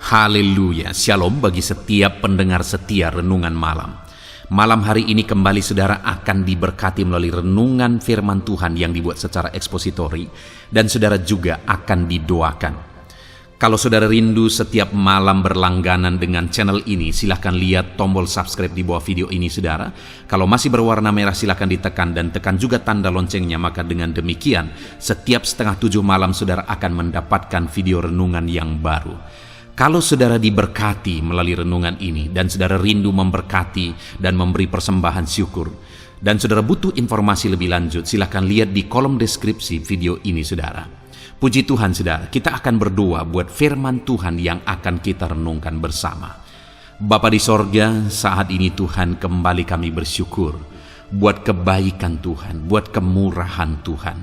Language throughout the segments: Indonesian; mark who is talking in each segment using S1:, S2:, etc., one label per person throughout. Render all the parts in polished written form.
S1: Haleluya, shalom bagi setiap pendengar setia Renungan Malam. Malam hari ini kembali saudara akan diberkati melalui renungan firman Tuhan yang dibuat secara ekspositori, dan saudara juga akan didoakan. Kalau saudara rindu setiap malam berlangganan dengan channel ini, silahkan lihat tombol subscribe di bawah video ini saudara. Kalau masih berwarna merah silahkan ditekan dan tekan juga tanda loncengnya, maka dengan demikian setiap 6:30 malam saudara akan mendapatkan video renungan yang baru. Kalau saudara diberkati melalui renungan ini dan saudara rindu memberkati dan memberi persembahan syukur, dan saudara butuh informasi lebih lanjut, silahkan lihat di kolom deskripsi video ini saudara. Puji Tuhan saudara, kita akan berdoa buat firman Tuhan yang akan kita renungkan bersama. Bapa di sorga, saat ini Tuhan kembali kami bersyukur buat kebaikan Tuhan, buat kemurahan Tuhan.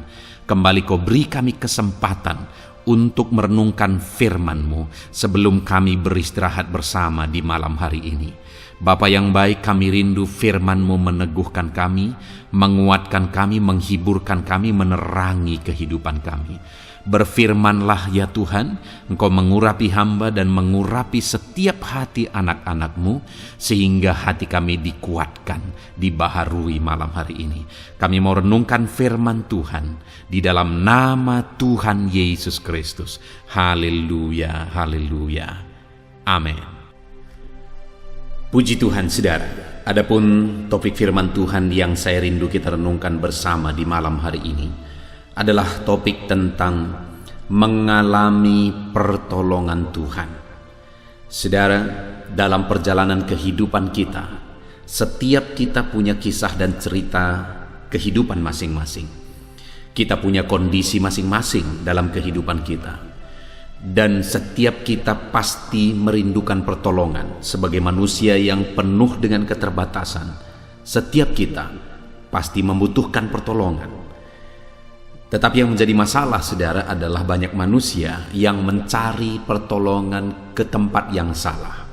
S1: Kembali Kau beri kami kesempatan untuk merenungkan firman-Mu sebelum kami beristirahat bersama di malam hari ini. Bapa yang baik, kami rindu firman-Mu meneguhkan kami, menguatkan kami, menghiburkan kami, menerangi kehidupan kami. Berfirmanlah ya Tuhan, Engkau mengurapi hamba dan mengurapi setiap hati anak-anak-Mu, sehingga hati kami dikuatkan, dibaharui malam hari ini. Kami mau renungkan firman Tuhan di dalam nama Tuhan Yesus Kristus. Haleluya, haleluya. Amin. Puji Tuhan saudara, adapun topik firman Tuhan yang saya rindu kita renungkan bersama di malam hari ini adalah topik tentang mengalami pertolongan Tuhan. Saudara, dalam perjalanan kehidupan kita, setiap kita punya kisah dan cerita kehidupan masing-masing. Kita punya kondisi masing-masing dalam kehidupan kita. Dan setiap kita pasti merindukan pertolongan. Sebagai manusia yang penuh dengan keterbatasan, setiap kita pasti membutuhkan pertolongan. Tetapi yang menjadi masalah saudara adalah banyak manusia yang mencari pertolongan ke tempat yang salah,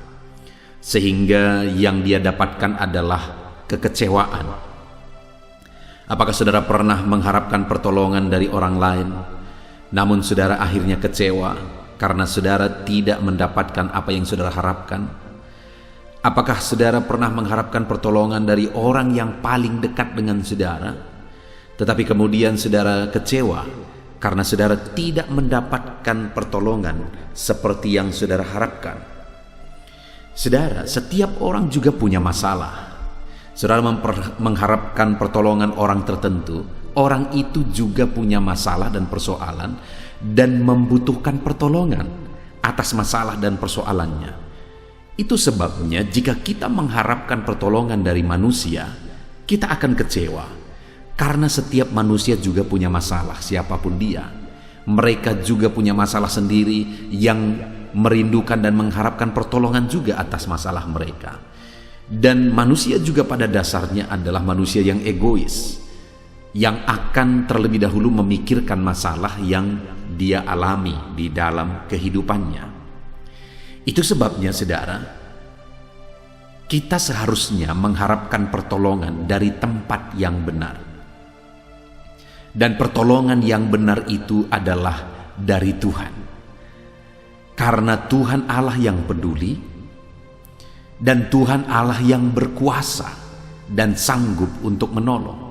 S1: sehingga yang dia dapatkan adalah kekecewaan. Apakah saudara pernah mengharapkan pertolongan dari orang lain, namun saudara akhirnya kecewa karena saudara tidak mendapatkan apa yang saudara harapkan? Apakah saudara pernah mengharapkan pertolongan dari orang yang paling dekat dengan saudara, tetapi kemudian saudara kecewa karena saudara tidak mendapatkan pertolongan seperti yang saudara harapkan? Saudara, setiap orang juga punya masalah. Saudara mengharapkan pertolongan orang tertentu, orang itu juga punya masalah dan persoalan dan membutuhkan pertolongan atas masalah dan persoalannya. Itu sebabnya jika kita mengharapkan pertolongan dari manusia, kita akan kecewa. Karena setiap manusia juga punya masalah, siapapun dia. Mereka juga punya masalah sendiri yang merindukan dan mengharapkan pertolongan juga atas masalah mereka. Dan manusia juga pada dasarnya adalah manusia yang egois, yang akan terlebih dahulu memikirkan masalah yang dia alami di dalam kehidupannya. Itu sebabnya saudara, kita seharusnya mengharapkan pertolongan dari tempat yang benar. Dan pertolongan yang benar itu adalah dari Tuhan. Karena Tuhan Allah yang peduli, dan Tuhan Allah yang berkuasa dan sanggup untuk menolong.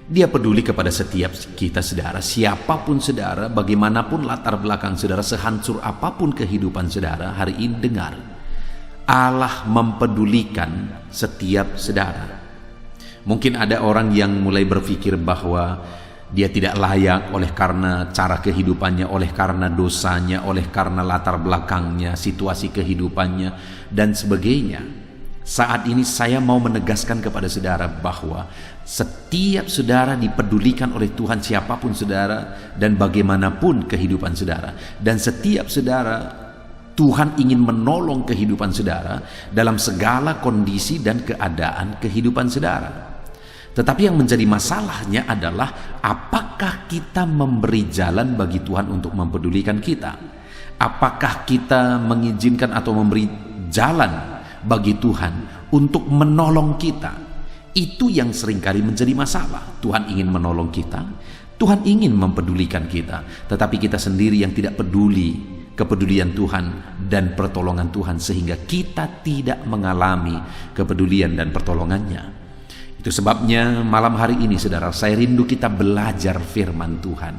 S1: Dia peduli kepada setiap kita saudara, siapapun saudara, bagaimanapun latar belakang saudara, sehancur apapun kehidupan saudara. Hari ini dengar, Allah mempedulikan setiap saudara. Mungkin ada orang yang mulai berpikir bahwa dia tidak layak oleh karena cara kehidupannya, oleh karena dosanya, oleh karena latar belakangnya, situasi kehidupannya, dan sebagainya. Saat ini saya mau menegaskan kepada saudara bahwa setiap saudara dipedulikan oleh Tuhan, siapapun saudara dan bagaimanapun kehidupan saudara. Dan setiap saudara, Tuhan ingin menolong kehidupan saudara dalam segala kondisi dan keadaan kehidupan saudara. Tetapi yang menjadi masalahnya adalah apakah kita memberi jalan bagi Tuhan untuk mempedulikan kita? Apakah kita mengizinkan atau memberi jalan bagi Tuhan untuk menolong kita? Itu yang seringkali menjadi masalah. Tuhan ingin menolong kita, Tuhan ingin mempedulikan kita, tetapi kita sendiri yang tidak peduli kepedulian Tuhan dan pertolongan Tuhan sehingga kita tidak mengalami kepedulian dan pertolongannya. Itu sebabnya malam hari ini saudara, saya rindu kita belajar firman Tuhan.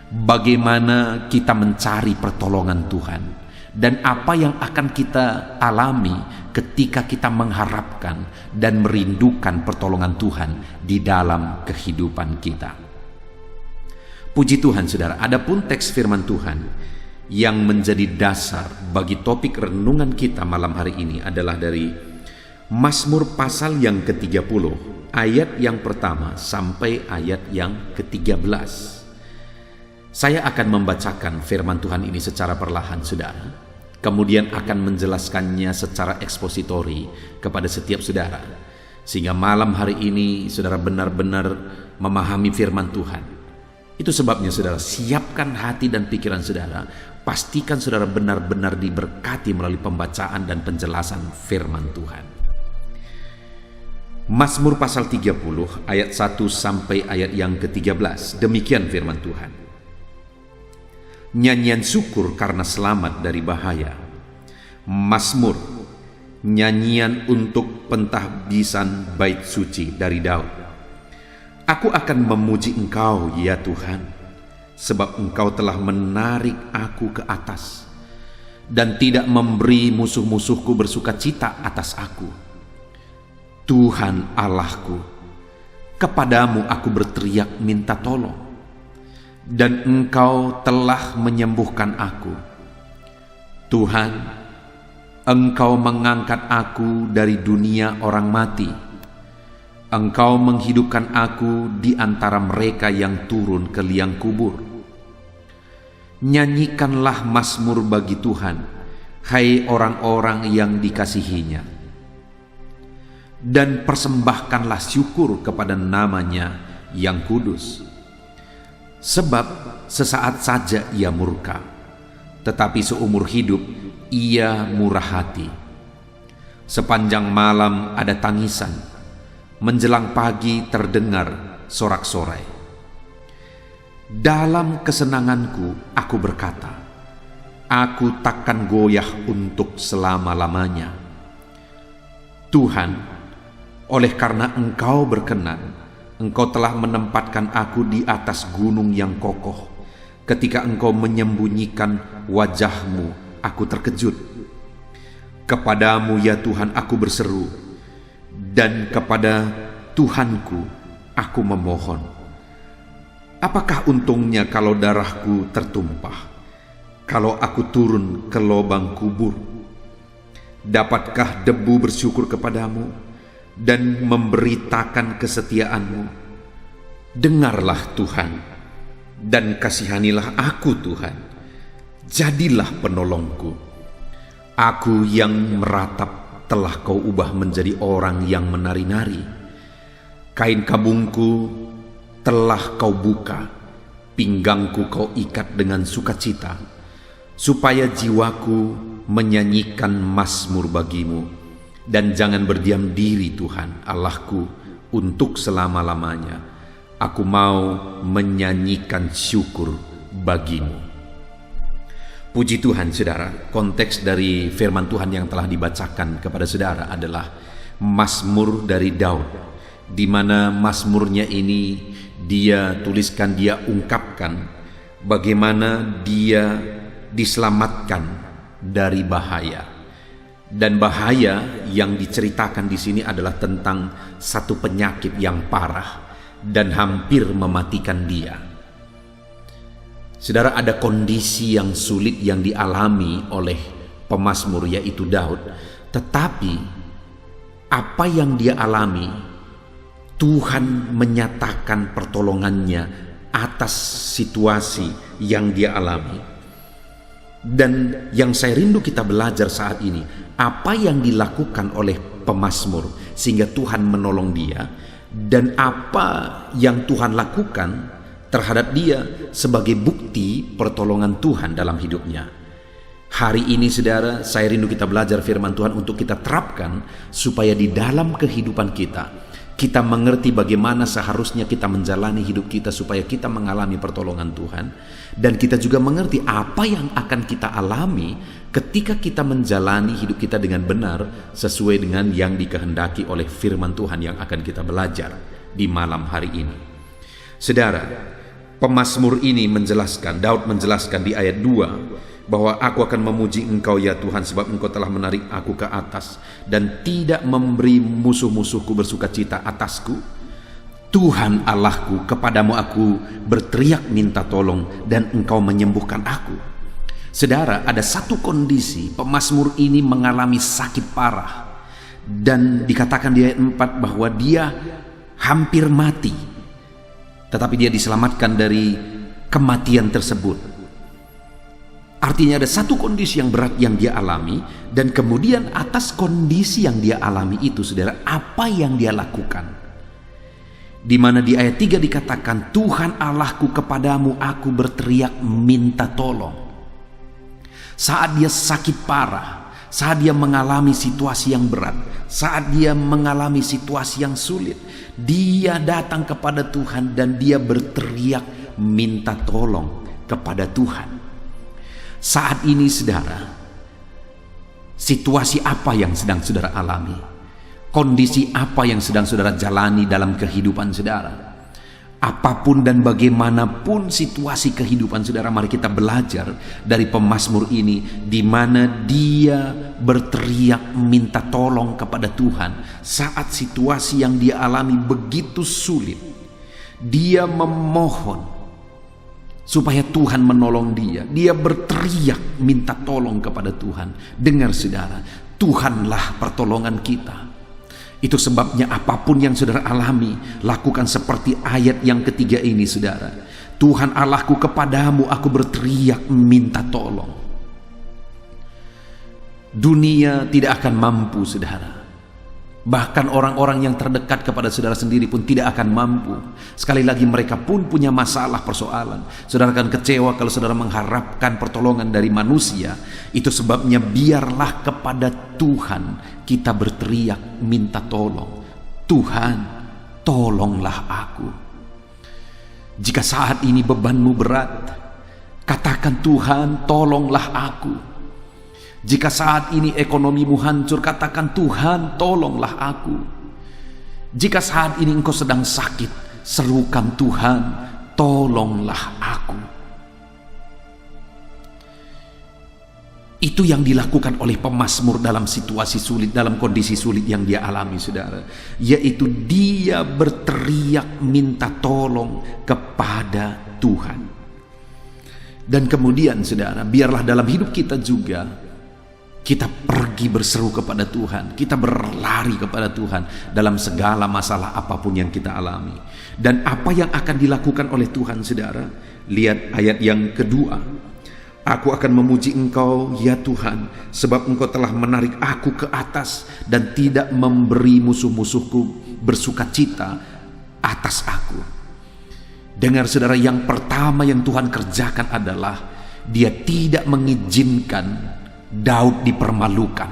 S1: Bagaimana kita mencari pertolongan Tuhan dan apa yang akan kita alami ketika kita mengharapkan dan merindukan pertolongan Tuhan di dalam kehidupan kita. Puji Tuhan saudara, adapun teks firman Tuhan yang menjadi dasar bagi topik renungan kita malam hari ini adalah dari Mazmur pasal yang ke-30, ayat yang pertama sampai ayat yang ke-13. Saya akan membacakan firman Tuhan ini secara perlahan saudara, kemudian akan menjelaskannya secara ekspositori kepada setiap saudara, sehingga malam hari ini saudara benar-benar memahami firman Tuhan. Itu sebabnya saudara, siapkan hati dan pikiran saudara, pastikan saudara benar-benar diberkati melalui pembacaan dan penjelasan firman Tuhan. Mazmur pasal 30 ayat 1 sampai ayat yang ke-13. Demikian firman Tuhan. Nyanyian syukur karena selamat dari bahaya. Mazmur, nyanyian untuk pentahbisan bait suci dari Daud. Aku akan memuji Engkau ya Tuhan, sebab Engkau telah menarik aku ke atas dan tidak memberi musuh-musuhku bersukacita atas aku. Tuhan Allahku, kepadamu aku berteriak minta tolong, dan Engkau telah menyembuhkan aku. Tuhan, Engkau mengangkat aku dari dunia orang mati. Engkau menghidupkan aku di antara mereka yang turun ke liang kubur. Nyanyikanlah mazmur bagi Tuhan, hai orang-orang yang dikasihinya, dan persembahkanlah syukur kepada namanya yang kudus. Sebab sesaat saja ia murka, tetapi seumur hidup ia murah hati. Sepanjang malam ada tangisan, menjelang pagi terdengar sorak-sorai. Dalam kesenanganku aku berkata, aku takkan goyah untuk selama-lamanya. Tuhan, oleh karena Engkau berkenan, Engkau telah menempatkan aku di atas gunung yang kokoh. Ketika Engkau menyembunyikan wajah-Mu, aku terkejut. Kepadamu ya Tuhan aku berseru, dan kepada Tuhanku aku memohon. Apakah untungnya kalau darahku tertumpah, kalau aku turun ke lubang kubur? Dapatkah debu bersyukur kepadamu dan memberitakan kesetiaan-Mu? Dengarlah Tuhan, dan kasihanilah aku Tuhan, jadilah penolongku. Aku yang meratap telah Kau ubah menjadi orang yang menari-nari. Kain kabungku telah Kau buka, pinggangku Kau ikat dengan sukacita, supaya jiwaku menyanyikan mazmur bagi-Mu. Dan jangan berdiam diri Tuhan Allahku untuk selama-lamanya. Aku mau menyanyikan syukur bagi-Mu. Puji Tuhan saudara, konteks dari firman Tuhan yang telah dibacakan kepada saudara adalah mazmur dari Daud, di mana mazmurnya ini dia tuliskan, dia ungkapkan bagaimana dia diselamatkan dari bahaya. Dan bahaya yang diceritakan di sini adalah tentang satu penyakit yang parah dan hampir mematikan dia. Saudara, ada kondisi yang sulit yang dialami oleh pemazmur yaitu Daud. Tetapi apa yang dia alami, Tuhan menyatakan pertolongannya atas situasi yang dia alami. Dan yang saya rindu kita belajar saat ini, apa yang dilakukan oleh pemazmur sehingga Tuhan menolong dia, dan apa yang Tuhan lakukan terhadap dia sebagai bukti pertolongan Tuhan dalam hidupnya. Hari ini saudara, saya rindu kita belajar firman Tuhan untuk kita terapkan supaya di dalam kehidupan kita, Kita mengerti bagaimana seharusnya kita menjalani hidup kita supaya kita mengalami pertolongan Tuhan. Dan kita juga mengerti apa yang akan kita alami ketika kita menjalani hidup kita dengan benar sesuai dengan yang dikehendaki oleh firman Tuhan yang akan kita belajar di malam hari ini. Saudara, pemazmur ini menjelaskan, Daud menjelaskan di ayat 2 bahwa aku akan memuji Engkau ya Tuhan sebab Engkau telah menarik aku ke atas dan tidak memberi musuh-musuhku bersukacita atasku. Tuhan Allahku, kepadamu aku berteriak minta tolong dan Engkau menyembuhkan aku. Saudara, ada satu kondisi pemazmur ini mengalami sakit parah dan dikatakan di ayat 4 bahwa dia hampir mati, tetapi dia diselamatkan dari kematian tersebut. Artinya ada satu kondisi yang berat yang dia alami, dan kemudian atas kondisi yang dia alami itu, saudara, apa yang dia lakukan? Di mana di ayat 3 dikatakan, Tuhan Allahku, kepadamu aku berteriak minta tolong. Saat dia sakit parah, saat dia mengalami situasi yang berat, saat dia mengalami situasi yang sulit, dia datang kepada Tuhan dan dia berteriak minta tolong kepada Tuhan. Saat ini, saudara, situasi apa yang sedang saudara alami? Kondisi apa yang sedang saudara jalani dalam kehidupan saudara? Apapun dan bagaimanapun situasi kehidupan saudara, mari kita belajar dari pemazmur ini, di mana dia berteriak minta tolong kepada Tuhan saat situasi yang dia alami begitu sulit. Dia memohon supaya Tuhan menolong dia. Dia berteriak minta tolong kepada Tuhan. Dengar saudara, Tuhanlah pertolongan kita. Itu sebabnya apapun yang saudara alami, lakukan seperti ayat yang ketiga ini, saudara. Tuhan Allahku, kepadamu aku berteriak minta tolong. Dunia tidak akan mampu, saudara. Bahkan orang-orang yang terdekat kepada saudara sendiri pun tidak akan mampu. Sekali lagi, mereka pun punya masalah, persoalan. Saudara akan kecewa kalau saudara mengharapkan pertolongan dari manusia. Itu sebabnya biarlah kepada Tuhan kita berteriak minta tolong. Tuhan, tolonglah aku. Jika saat ini bebanmu berat, katakan, Tuhan, tolonglah aku. Jika saat ini ekonomimu hancur, katakan, Tuhan, tolonglah aku. Jika saat ini engkau sedang sakit, serukan, Tuhan, tolonglah aku. Itu yang dilakukan oleh pemazmur dalam situasi sulit, dalam kondisi sulit yang dia alami, saudara. Yaitu dia berteriak minta tolong kepada Tuhan. Dan kemudian, saudara, biarlah dalam hidup kita juga kita pergi berseru kepada Tuhan, kita berlari kepada Tuhan dalam segala masalah apapun yang kita alami. Dan apa yang akan dilakukan oleh Tuhan, saudara? Lihat ayat yang kedua. Aku akan memuji Engkau ya Tuhan, sebab Engkau telah menarik aku ke atas dan tidak memberi musuh-musuhku bersukacita atas aku. Dengar saudara, yang pertama yang Tuhan kerjakan adalah dia tidak mengizinkan Daud dipermalukan.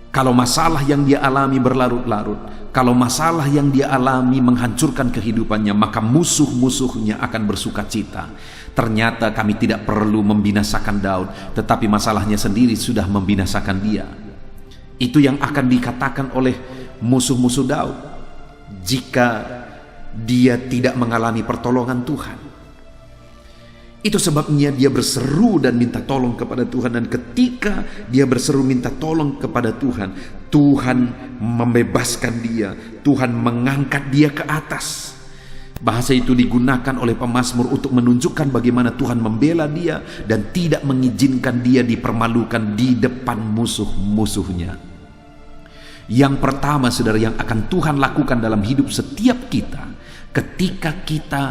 S1: Kalau masalah yang dia alami berlarut-larut, kalau masalah yang dia alami menghancurkan kehidupannya, maka musuh-musuhnya akan bersukacita. Ternyata kami tidak perlu membinasakan Daud, tetapi masalahnya sendiri sudah membinasakan dia. Itu yang akan dikatakan oleh musuh-musuh Daud jika dia tidak mengalami pertolongan Tuhan. Itu sebabnya dia berseru dan minta tolong kepada Tuhan. Dan ketika dia berseru minta tolong kepada Tuhan, Tuhan membebaskan dia, Tuhan mengangkat dia ke atas. Bahasa itu digunakan oleh pemazmur untuk menunjukkan bagaimana Tuhan membela dia dan tidak mengizinkan dia dipermalukan di depan musuh-musuhnya. Yang pertama, saudara, yang akan Tuhan lakukan dalam hidup setiap kita, ketika kita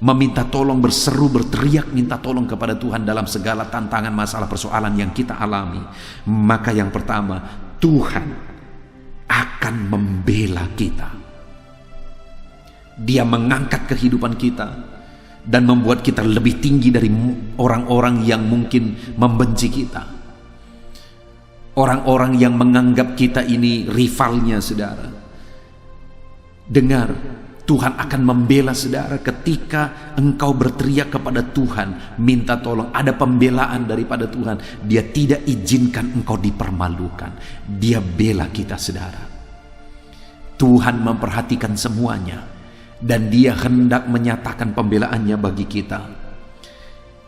S1: meminta tolong, berseru, berteriak minta tolong kepada Tuhan dalam segala tantangan, masalah, persoalan yang kita alami, maka yang pertama, Tuhan akan membela kita. Dia mengangkat kehidupan kita dan membuat kita lebih tinggi dari orang-orang yang mungkin membenci kita, orang-orang yang menganggap kita ini rivalnya, saudara. Dengar, Tuhan akan membela saudara ketika engkau berteriak kepada Tuhan, minta tolong. Ada pembelaan daripada Tuhan. Dia tidak izinkan engkau dipermalukan. Dia bela kita, saudara. Tuhan memperhatikan semuanya, dan Dia hendak menyatakan pembelaannya bagi kita.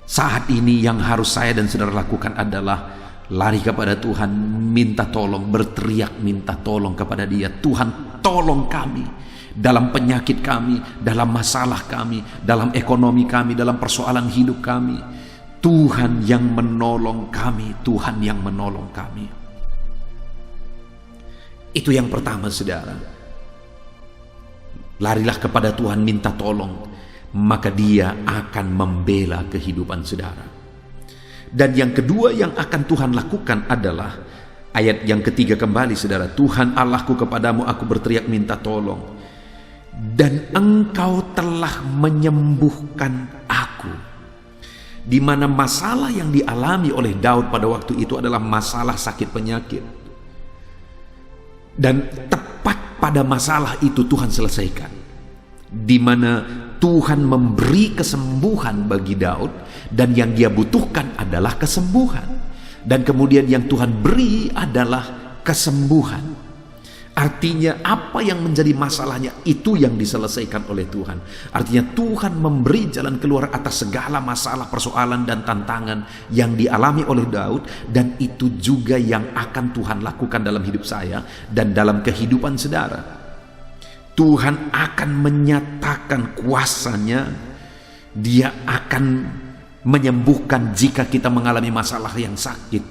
S1: Saat ini yang harus saya dan saudara lakukan adalah lari kepada Tuhan, minta tolong, berteriak minta tolong kepada Dia. Tuhan, tolong kami dalam penyakit kami, dalam masalah kami, dalam ekonomi kami, dalam persoalan hidup kami. Tuhan yang menolong kami, Tuhan yang menolong kami. Itu yang pertama, saudara. Larilah kepada Tuhan, minta tolong, maka Dia akan membela kehidupan saudara. Dan yang kedua yang akan Tuhan lakukan adalah ayat yang ketiga kembali, saudara. Tuhan Allahku, kepadamu aku berteriak minta tolong, dan engkau telah menyembuhkan aku. Di mana masalah yang dialami oleh Daud pada waktu itu adalah masalah sakit penyakit. Dan tepat pada masalah itu Tuhan selesaikan. Di mana Tuhan memberi kesembuhan bagi Daud, dan yang dia butuhkan adalah kesembuhan. Dan kemudian yang Tuhan beri adalah kesembuhan. Artinya apa yang menjadi masalahnya itu yang diselesaikan oleh Tuhan. Artinya Tuhan memberi jalan keluar atas segala masalah, persoalan dan tantangan yang dialami oleh Daud. Dan itu juga yang akan Tuhan lakukan dalam hidup saya dan dalam kehidupan saudara. Tuhan akan menyatakan kuasanya. Dia akan menyembuhkan jika kita mengalami masalah yang sakit,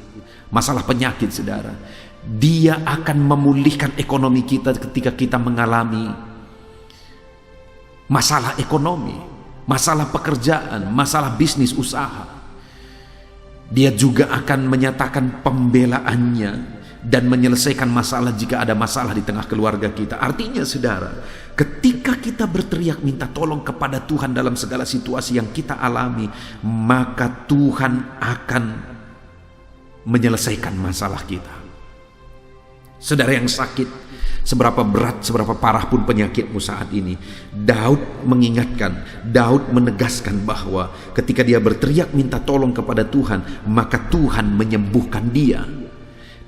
S1: masalah penyakit, saudara. Dia akan memulihkan ekonomi kita ketika kita mengalami masalah ekonomi, masalah pekerjaan, masalah bisnis usaha. Dia juga akan menyatakan pembelaannya dan menyelesaikan masalah jika ada masalah di tengah keluarga kita. Artinya, saudara, ketika kita berteriak minta tolong kepada Tuhan dalam segala situasi yang kita alami, maka Tuhan akan menyelesaikan masalah kita. Saudara yang sakit, seberapa berat, seberapa parah pun penyakitmu saat ini, Daud mengingatkan, Daud menegaskan bahwa ketika dia berteriak minta tolong kepada Tuhan, maka Tuhan menyembuhkan dia.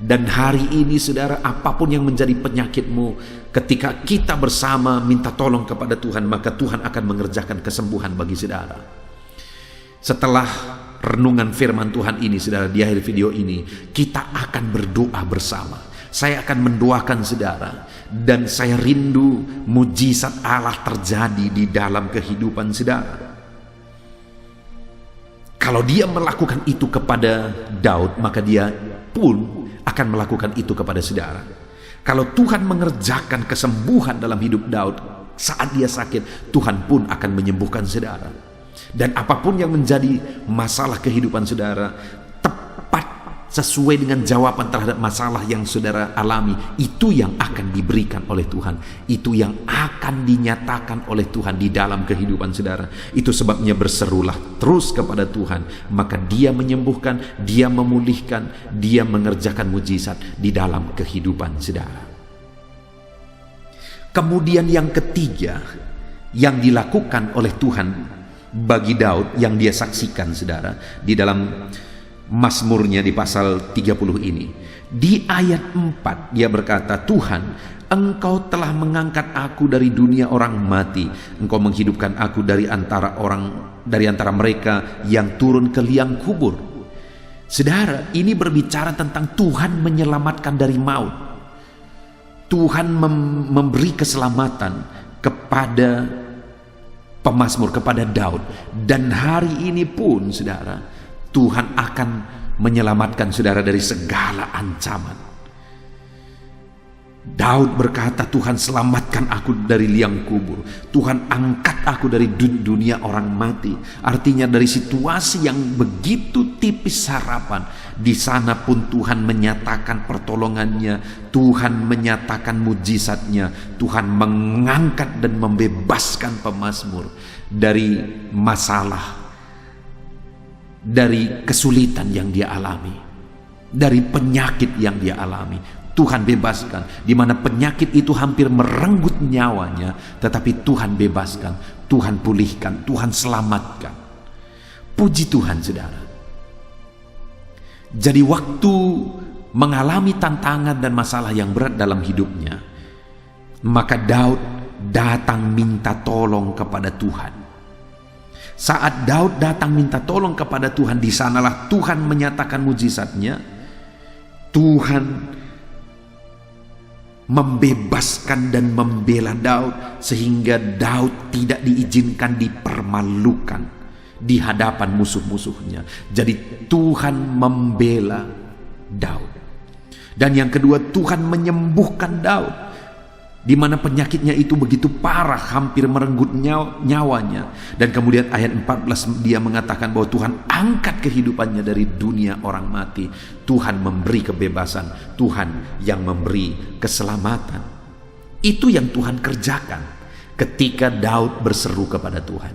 S1: Dan hari ini, saudara, apapun yang menjadi penyakitmu, ketika kita bersama minta tolong kepada Tuhan, maka Tuhan akan mengerjakan kesembuhan bagi saudara. Setelah renungan firman Tuhan ini, saudara, di akhir video ini kita akan berdoa bersama. Saya akan mendoakan saudara, dan saya rindu mujizat Allah terjadi di dalam kehidupan saudara. Kalau Dia melakukan itu kepada Daud, maka Dia pun akan melakukan itu kepada saudara. Kalau Tuhan mengerjakan kesembuhan dalam hidup Daud saat dia sakit, Tuhan pun akan menyembuhkan saudara. Dan apapun yang menjadi masalah kehidupan saudara, sesuai dengan jawaban terhadap masalah yang saudara alami, itu yang akan diberikan oleh Tuhan, itu yang akan dinyatakan oleh Tuhan di dalam kehidupan saudara. Itu sebabnya berserulah terus kepada Tuhan, maka Dia menyembuhkan, Dia memulihkan, Dia mengerjakan mujizat di dalam kehidupan saudara. Kemudian yang ketiga yang dilakukan oleh Tuhan bagi Daud, yang dia saksikan, saudara, di dalam Mazmurnya di pasal 30 ini. Di ayat 4 dia berkata, Tuhan, Engkau telah mengangkat aku dari dunia orang mati. Engkau menghidupkan aku dari antara mereka yang turun ke liang kubur. Saudara, ini berbicara tentang Tuhan menyelamatkan dari maut. Tuhan memberi keselamatan kepada pemazmur, kepada Daud. Dan hari ini pun, saudara, Tuhan akan menyelamatkan saudara dari segala ancaman. Daud berkata, Tuhan selamatkan aku dari liang kubur. Tuhan angkat aku dari dunia orang mati. Artinya dari situasi yang begitu tipis harapan, di sana pun Tuhan menyatakan pertolongannya. Tuhan menyatakan mujizatnya. Tuhan mengangkat dan membebaskan pemazmur dari masalah, dari kesulitan yang dia alami, dari penyakit yang dia alami. Tuhan bebaskan. Di mana penyakit itu hampir merenggut nyawanya, tetapi Tuhan bebaskan, Tuhan pulihkan, Tuhan selamatkan. Puji Tuhan, saudara. Jadi waktu mengalami tantangan dan masalah yang berat dalam hidupnya, maka Daud datang minta tolong kepada Tuhan. Saat Daud datang minta tolong kepada Tuhan, di sanalah Tuhan menyatakan mujizatnya. Tuhan membebaskan dan membela Daud, sehingga Daud tidak diizinkan dipermalukan di hadapan musuh-musuhnya. Jadi Tuhan membela Daud. Dan yang kedua, Tuhan menyembuhkan Daud, di mana penyakitnya itu begitu parah, hampir merenggut nyawanya. Dan kemudian ayat 14 dia mengatakan bahwa Tuhan angkat kehidupannya dari dunia orang mati. Tuhan memberi kebebasan, Tuhan yang memberi keselamatan. Itu yang Tuhan kerjakan ketika Daud berseru kepada Tuhan.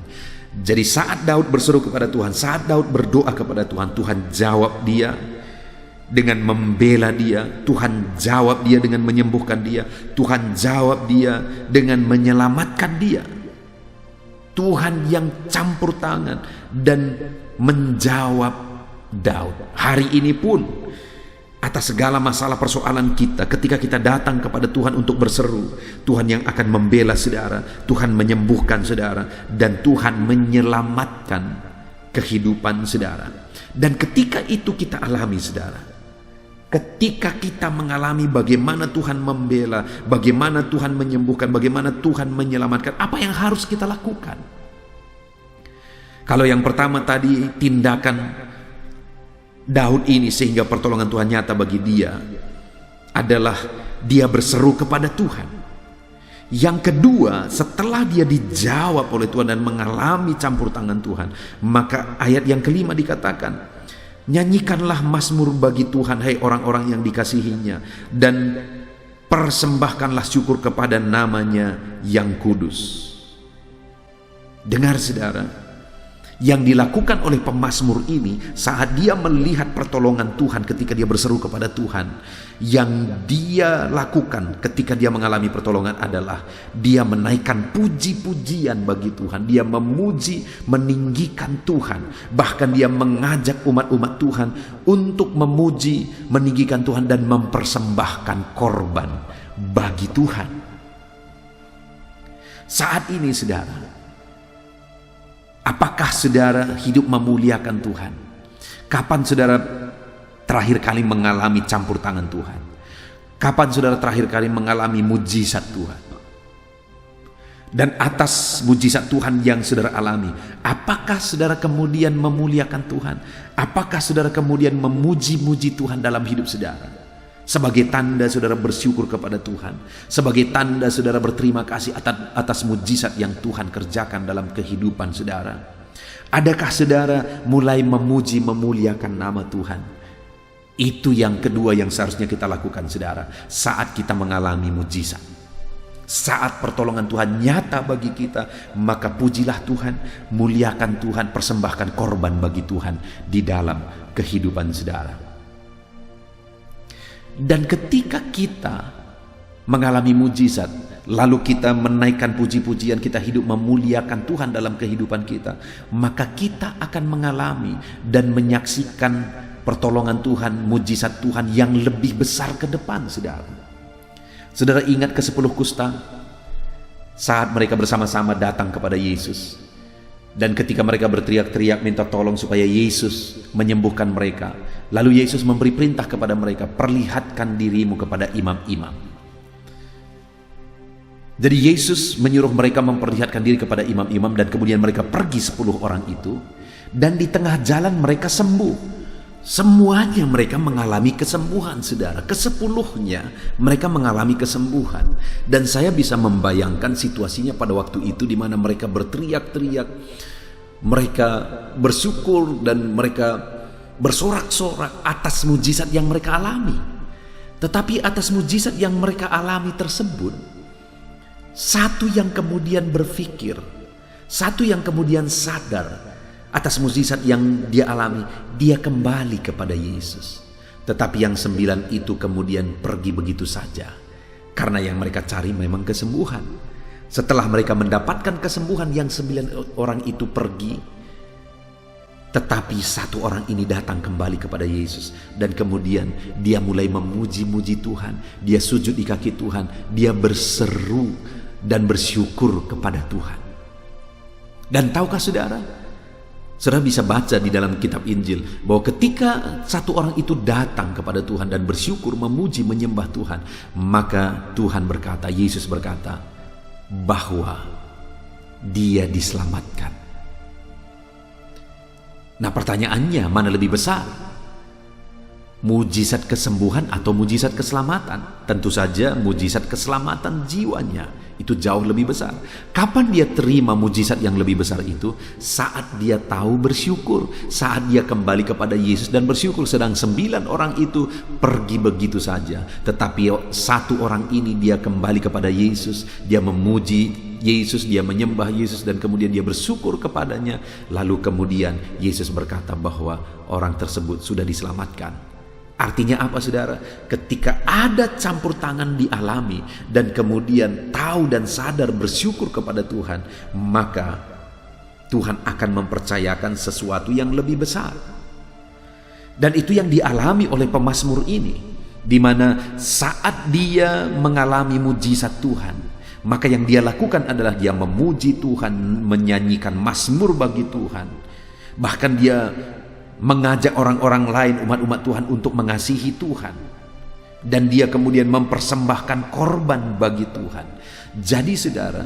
S1: Jadi saat Daud berseru kepada Tuhan, saat Daud berdoa kepada Tuhan, Tuhan jawab dia dengan membela dia, Tuhan jawab dia dengan menyembuhkan dia, Tuhan jawab dia dengan menyelamatkan dia. Tuhan yang campur tangan dan menjawab Daud. Hari ini pun atas segala masalah persoalan kita, ketika kita datang kepada Tuhan untuk berseru, Tuhan yang akan membela saudara, Tuhan menyembuhkan saudara, dan Tuhan menyelamatkan kehidupan saudara. Dan ketika itu kita alami, saudara, ketika kita mengalami bagaimana Tuhan membela, bagaimana Tuhan menyembuhkan, bagaimana Tuhan menyelamatkan, apa yang harus kita lakukan? Kalau yang pertama tadi, tindakan Daud ini sehingga pertolongan Tuhan nyata bagi dia adalah dia berseru kepada Tuhan. Yang kedua, setelah dia dijawab oleh Tuhan dan mengalami campur tangan Tuhan, maka ayat yang kelima dikatakan, nyanyikanlah mazmur bagi Tuhan, hai orang-orang yang dikasihinya, dan persembahkanlah syukur kepada namanya yang kudus. Dengar saudara, yang dilakukan oleh pemazmur ini saat dia melihat pertolongan Tuhan ketika dia berseru kepada Tuhan, yang dia lakukan ketika dia mengalami pertolongan adalah dia menaikkan puji-pujian bagi Tuhan. Dia memuji, meninggikan Tuhan. Bahkan dia mengajak umat-umat Tuhan untuk memuji, meninggikan Tuhan dan mempersembahkan korban bagi Tuhan. Saat ini saudara, apakah saudara hidup memuliakan Tuhan? Kapan saudara terakhir kali mengalami campur tangan Tuhan? Kapan saudara terakhir kali mengalami mujizat Tuhan? Dan atas mujizat Tuhan yang saudara alami, apakah saudara kemudian memuliakan Tuhan? Apakah saudara kemudian memuji-muji Tuhan dalam hidup saudara? Sebagai tanda saudara bersyukur kepada Tuhan, sebagai tanda saudara berterima kasih atas mujizat yang Tuhan kerjakan dalam kehidupan saudara. Adakah saudara mulai memuji, memuliakan nama Tuhan? Itu yang kedua yang seharusnya kita lakukan saudara, saat kita mengalami mujizat. Saat pertolongan Tuhan nyata bagi kita, maka pujilah Tuhan, muliakan Tuhan, persembahkan korban bagi Tuhan di dalam kehidupan saudara. Dan ketika kita mengalami mujizat, lalu kita menaikkan puji-pujian, kita hidup memuliakan Tuhan dalam kehidupan kita, maka kita akan mengalami dan menyaksikan pertolongan Tuhan, mujizat Tuhan yang lebih besar ke depan, saudara. Saudara ingat ke 10 kusta saat mereka bersama-sama datang kepada Yesus, dan ketika mereka berteriak-teriak minta tolong supaya Yesus menyembuhkan mereka, lalu Yesus memberi perintah kepada mereka, perlihatkan dirimu kepada imam-imam. Jadi Yesus menyuruh mereka memperlihatkan diri kepada imam-imam, dan kemudian mereka pergi 10 orang itu, dan di tengah jalan mereka sembuh. Semuanya mereka mengalami kesembuhan, saudara. Ke-10-nya mereka mengalami kesembuhan. Dan saya bisa membayangkan situasinya pada waktu itu, di mana mereka berteriak-teriak, mereka bersyukur, dan mereka bersorak-sorak atas mujizat yang mereka alami. Tetapi atas mujizat yang mereka alami tersebut, satu yang kemudian berpikir, satu yang kemudian sadar atas mujizat yang dia alami, dia kembali kepada Yesus. Tetapi yang 9 itu kemudian pergi begitu saja, karena yang mereka cari memang kesembuhan. Setelah mereka mendapatkan kesembuhan, yang 9 orang itu pergi, tetapi 1 orang ini datang kembali kepada Yesus. Dan kemudian dia mulai memuji-muji Tuhan. Dia sujud di kaki Tuhan. Dia berseru dan bersyukur kepada Tuhan. Dan tahukah saudara? Saudara bisa baca di dalam kitab Injil bahwa ketika 1 orang itu datang kepada Tuhan dan bersyukur, memuji, menyembah Tuhan, maka Tuhan berkata, Yesus berkata bahwa dia diselamatkan. Nah, pertanyaannya, mana lebih besar? Mujizat kesembuhan atau mujizat keselamatan? Tentu saja mujizat keselamatan jiwanya itu jauh lebih besar. Kapan dia terima mujizat yang lebih besar itu? Saat dia tahu bersyukur, saat dia kembali kepada Yesus dan bersyukur. Sedang 9 orang itu pergi begitu saja, tetapi 1 orang ini dia kembali kepada Yesus, dia memuji Yesus, dia menyembah Yesus, dan kemudian dia bersyukur kepadanya. Lalu kemudian Yesus berkata bahwa orang tersebut sudah diselamatkan. Artinya apa, saudara? Ketika ada campur tangan dialami dan kemudian tahu dan sadar bersyukur kepada Tuhan, maka Tuhan akan mempercayakan sesuatu yang lebih besar. Dan itu yang dialami oleh pemazmur ini, di mana saat dia mengalami mujizat Tuhan, maka yang dia lakukan adalah dia memuji Tuhan, menyanyikan mazmur bagi Tuhan. Bahkan dia mengajak orang-orang lain, umat-umat Tuhan, untuk mengasihi Tuhan. Dan dia kemudian mempersembahkan korban bagi Tuhan. Jadi saudara,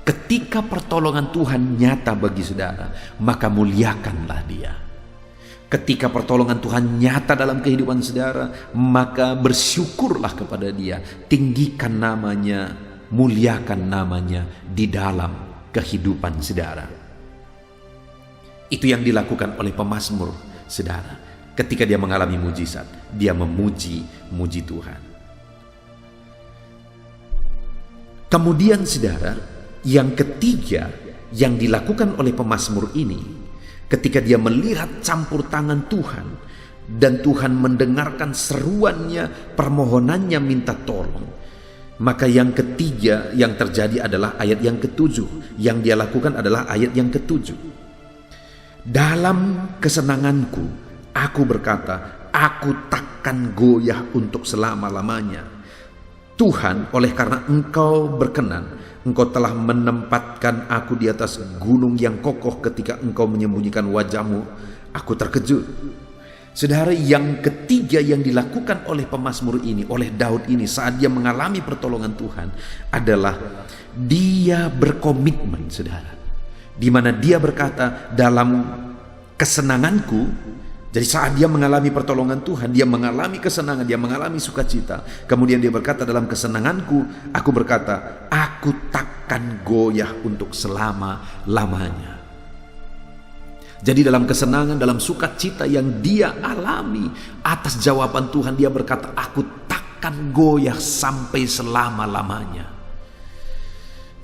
S1: ketika pertolongan Tuhan nyata bagi saudara, maka muliakanlah dia. Ketika pertolongan Tuhan nyata dalam kehidupan saudara, maka bersyukurlah kepada dia. Tinggikan namanya, muliakan namanya di dalam kehidupan saudara. Itu yang dilakukan oleh pemazmur, saudara. Ketika dia mengalami mujizat, dia memuji Tuhan. Kemudian saudara, yang ketiga yang dilakukan oleh pemazmur ini, ketika dia melihat campur tangan Tuhan dan Tuhan mendengarkan seruannya, permohonannya minta tolong, maka yang ketiga yang terjadi adalah ayat yang ke-7. Yang dia lakukan adalah ayat yang ke-7. Dalam kesenanganku, aku berkata, aku takkan goyah untuk selama-lamanya. Tuhan, oleh karena Engkau berkenan, Engkau telah menempatkan aku di atas gunung yang kokoh. Ketika Engkau menyembunyikan wajah-Mu, aku terkejut. Saudara, yang ketiga yang dilakukan oleh pemazmur ini, oleh Daud ini, saat dia mengalami pertolongan Tuhan, adalah dia berkomitmen, saudara. Di mana dia berkata, dalam kesenanganku. Jadi saat dia mengalami pertolongan Tuhan, dia mengalami kesenangan, dia mengalami sukacita. Kemudian dia berkata, dalam kesenanganku, aku berkata, aku takkan goyah untuk selama-lamanya. Jadi dalam kesenangan, dalam sukacita yang dia alami atas jawaban Tuhan, dia berkata, aku takkan goyah sampai selama-lamanya.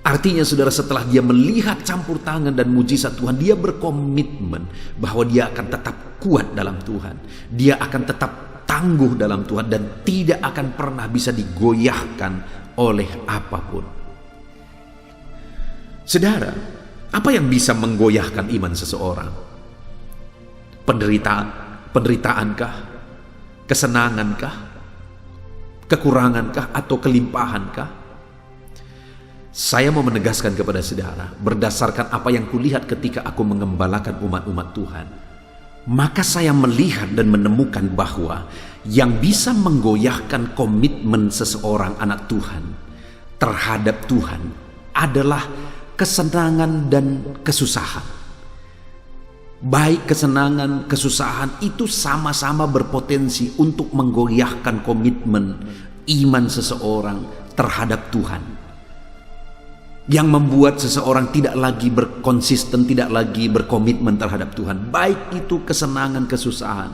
S1: Artinya saudara, setelah dia melihat campur tangan dan mujizat Tuhan, dia berkomitmen bahwa dia akan tetap kuat dalam Tuhan. Dia akan tetap tangguh dalam Tuhan dan tidak akan pernah bisa digoyahkan oleh apapun. Saudara, apa yang bisa menggoyahkan iman seseorang? Penderitaankah? Kesenangankah? Kekurangankah atau kelimpahankah? Saya mau menegaskan kepada saudara, berdasarkan apa yang kulihat ketika aku mengembalakan umat-umat Tuhan, maka saya melihat dan menemukan bahwa yang bisa menggoyahkan komitmen seseorang anak Tuhan terhadap Tuhan adalah kesenangan dan kesusahan. Baik kesenangan, kesusahan itu sama-sama berpotensi untuk menggoyahkan komitmen iman seseorang terhadap Tuhan. Yang membuat seseorang tidak lagi berkonsisten, tidak lagi berkomitmen terhadap Tuhan. Baik itu kesenangan, kesusahan,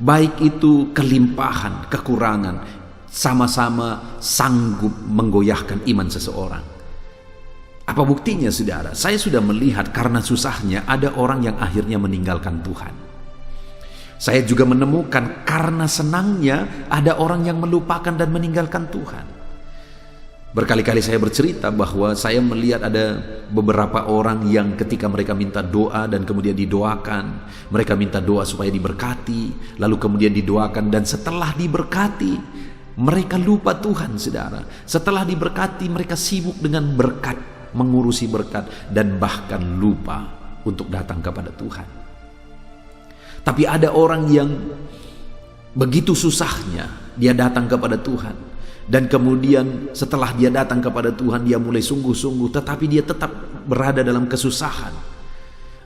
S1: baik itu kelimpahan, kekurangan, sama-sama sanggup menggoyahkan iman seseorang. Apa buktinya saudara? Saya sudah melihat karena susahnya ada orang yang akhirnya meninggalkan Tuhan. Saya juga menemukan karena senangnya ada orang yang melupakan dan meninggalkan Tuhan. Berkali-kali saya bercerita bahwa saya melihat ada beberapa orang yang ketika mereka minta doa dan kemudian didoakan, mereka minta doa supaya diberkati, lalu kemudian didoakan, dan setelah diberkati mereka lupa Tuhan, saudara. Setelah diberkati mereka sibuk dengan berkat, mengurusi berkat, dan bahkan lupa untuk datang kepada Tuhan. Tapi ada orang yang begitu susahnya dia datang kepada Tuhan, dan kemudian setelah dia datang kepada Tuhan dia mulai sungguh-sungguh, tetapi dia tetap berada dalam kesusahan.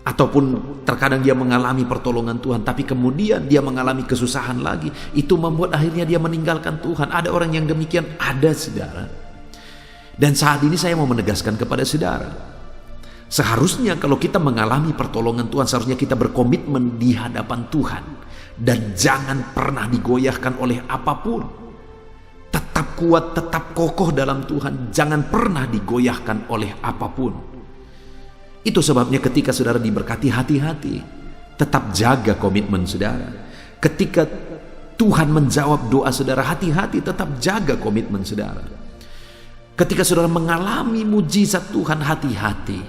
S1: Ataupun terkadang dia mengalami pertolongan Tuhan, tapi kemudian dia mengalami kesusahan lagi. Itu membuat akhirnya dia meninggalkan Tuhan. Ada orang yang demikian, ada, saudara. Dan saat ini saya mau menegaskan kepada saudara, seharusnya kalau kita mengalami pertolongan Tuhan, seharusnya kita berkomitmen di hadapan Tuhan. Dan jangan pernah digoyahkan oleh apapun. Tetap kuat, tetap kokoh dalam Tuhan. Jangan pernah digoyahkan oleh apapun. Itu sebabnya ketika saudara diberkati, hati-hati. Tetap jaga komitmen saudara. Ketika Tuhan menjawab doa saudara, hati-hati, tetap jaga komitmen saudara. Ketika saudara mengalami mujizat Tuhan, hati-hati.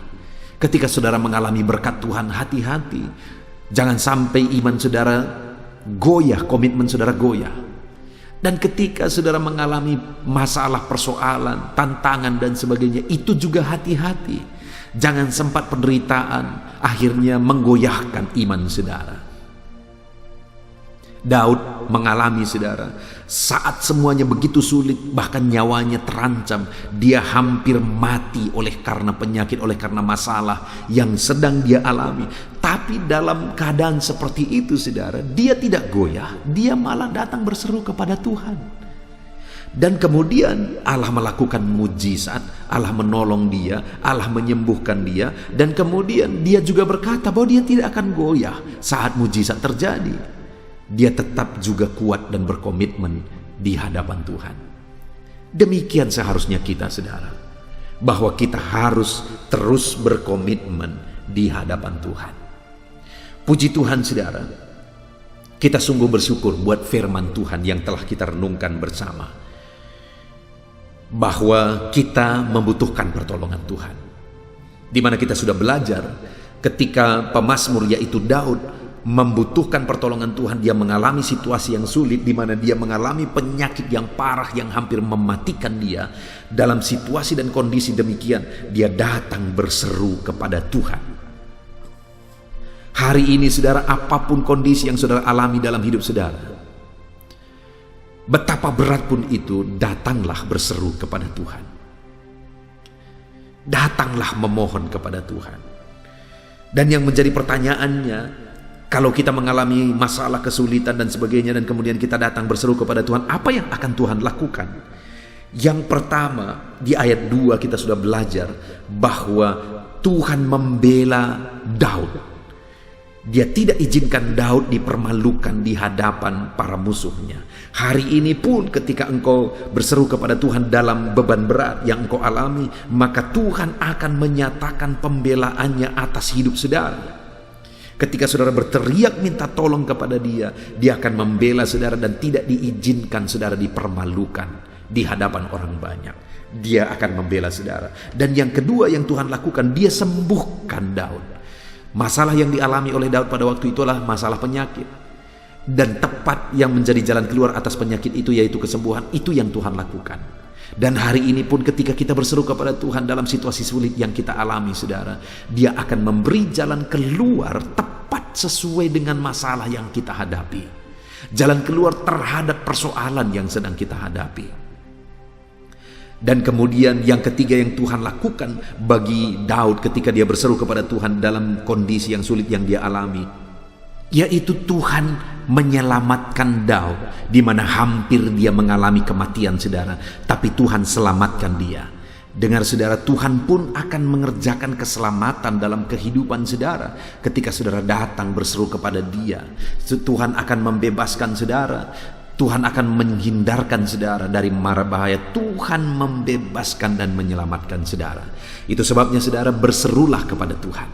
S1: Ketika saudara mengalami berkat Tuhan, hati-hati. Jangan sampai iman saudara goyah, komitmen saudara goyah. Dan ketika saudara mengalami masalah, persoalan, tantangan dan sebagainya, itu juga hati-hati. Jangan sempat penderitaan akhirnya menggoyahkan iman saudara. Daud mengalami, saudara, saat semuanya begitu sulit, bahkan nyawanya terancam, dia hampir mati oleh karena penyakit, oleh karena masalah yang sedang dia alami. Tapi dalam keadaan seperti itu, saudara, dia tidak goyah, dia malah datang berseru kepada Tuhan. Dan kemudian Allah melakukan mujizat, Allah menolong dia, Allah menyembuhkan dia, dan kemudian dia juga berkata bahwa dia tidak akan goyah saat mujizat terjadi. Dia tetap juga kuat dan berkomitmen di hadapan Tuhan. Demikian seharusnya kita, saudara, bahwa kita harus terus berkomitmen di hadapan Tuhan. Puji Tuhan, saudara, kita sungguh bersyukur buat firman Tuhan yang telah kita renungkan bersama, bahwa kita membutuhkan pertolongan Tuhan. Di mana kita sudah belajar ketika pemazmur yaitu Daud membutuhkan pertolongan Tuhan, dia mengalami situasi yang sulit, di mana dia mengalami penyakit yang parah yang hampir mematikan dia. Dalam situasi dan kondisi demikian, dia datang berseru kepada Tuhan. Hari ini, saudara, apapun kondisi yang saudara alami dalam hidup saudara, betapa berat pun itu, datanglah berseru kepada Tuhan. Datanglah memohon kepada Tuhan. Dan yang menjadi pertanyaannya, kalau kita mengalami masalah, kesulitan dan sebagainya, dan kemudian kita datang berseru kepada Tuhan, apa yang akan Tuhan lakukan? Yang pertama, di ayat 2 kita sudah belajar bahwa Tuhan membela Daud. Dia tidak izinkan Daud dipermalukan di hadapan para musuhnya. Hari ini pun ketika engkau berseru kepada Tuhan dalam beban berat yang engkau alami, maka Tuhan akan menyatakan pembelaannya atas hidup saudara. Ketika saudara berteriak minta tolong kepada dia, dia akan membela saudara dan tidak diizinkan saudara dipermalukan di hadapan orang banyak. Dia akan membela saudara. Dan yang kedua yang Tuhan lakukan, dia sembuhkan Daud. Masalah yang dialami oleh Daud pada waktu itulah masalah penyakit. Dan tepat yang menjadi jalan keluar atas penyakit itu yaitu kesembuhan. Itu yang Tuhan lakukan. Dan hari ini pun ketika kita berseru kepada Tuhan dalam situasi sulit yang kita alami, saudara, dia akan memberi jalan keluar tepat sesuai dengan masalah yang kita hadapi. Jalan keluar terhadap persoalan yang sedang kita hadapi. Dan kemudian yang ketiga yang Tuhan lakukan bagi Daud ketika dia berseru kepada Tuhan dalam kondisi yang sulit yang dia alami, yaitu Tuhan menyelamatkan Daud, di mana hampir dia mengalami kematian, saudara, tapi Tuhan selamatkan dia. Dengar, saudara, Tuhan pun akan mengerjakan keselamatan dalam kehidupan saudara ketika saudara datang berseru kepada dia. Tuhan akan membebaskan saudara. Tuhan akan menghindarkan saudara dari mara bahaya. Tuhan membebaskan dan menyelamatkan saudara. Itu sebabnya saudara berserulah kepada Tuhan.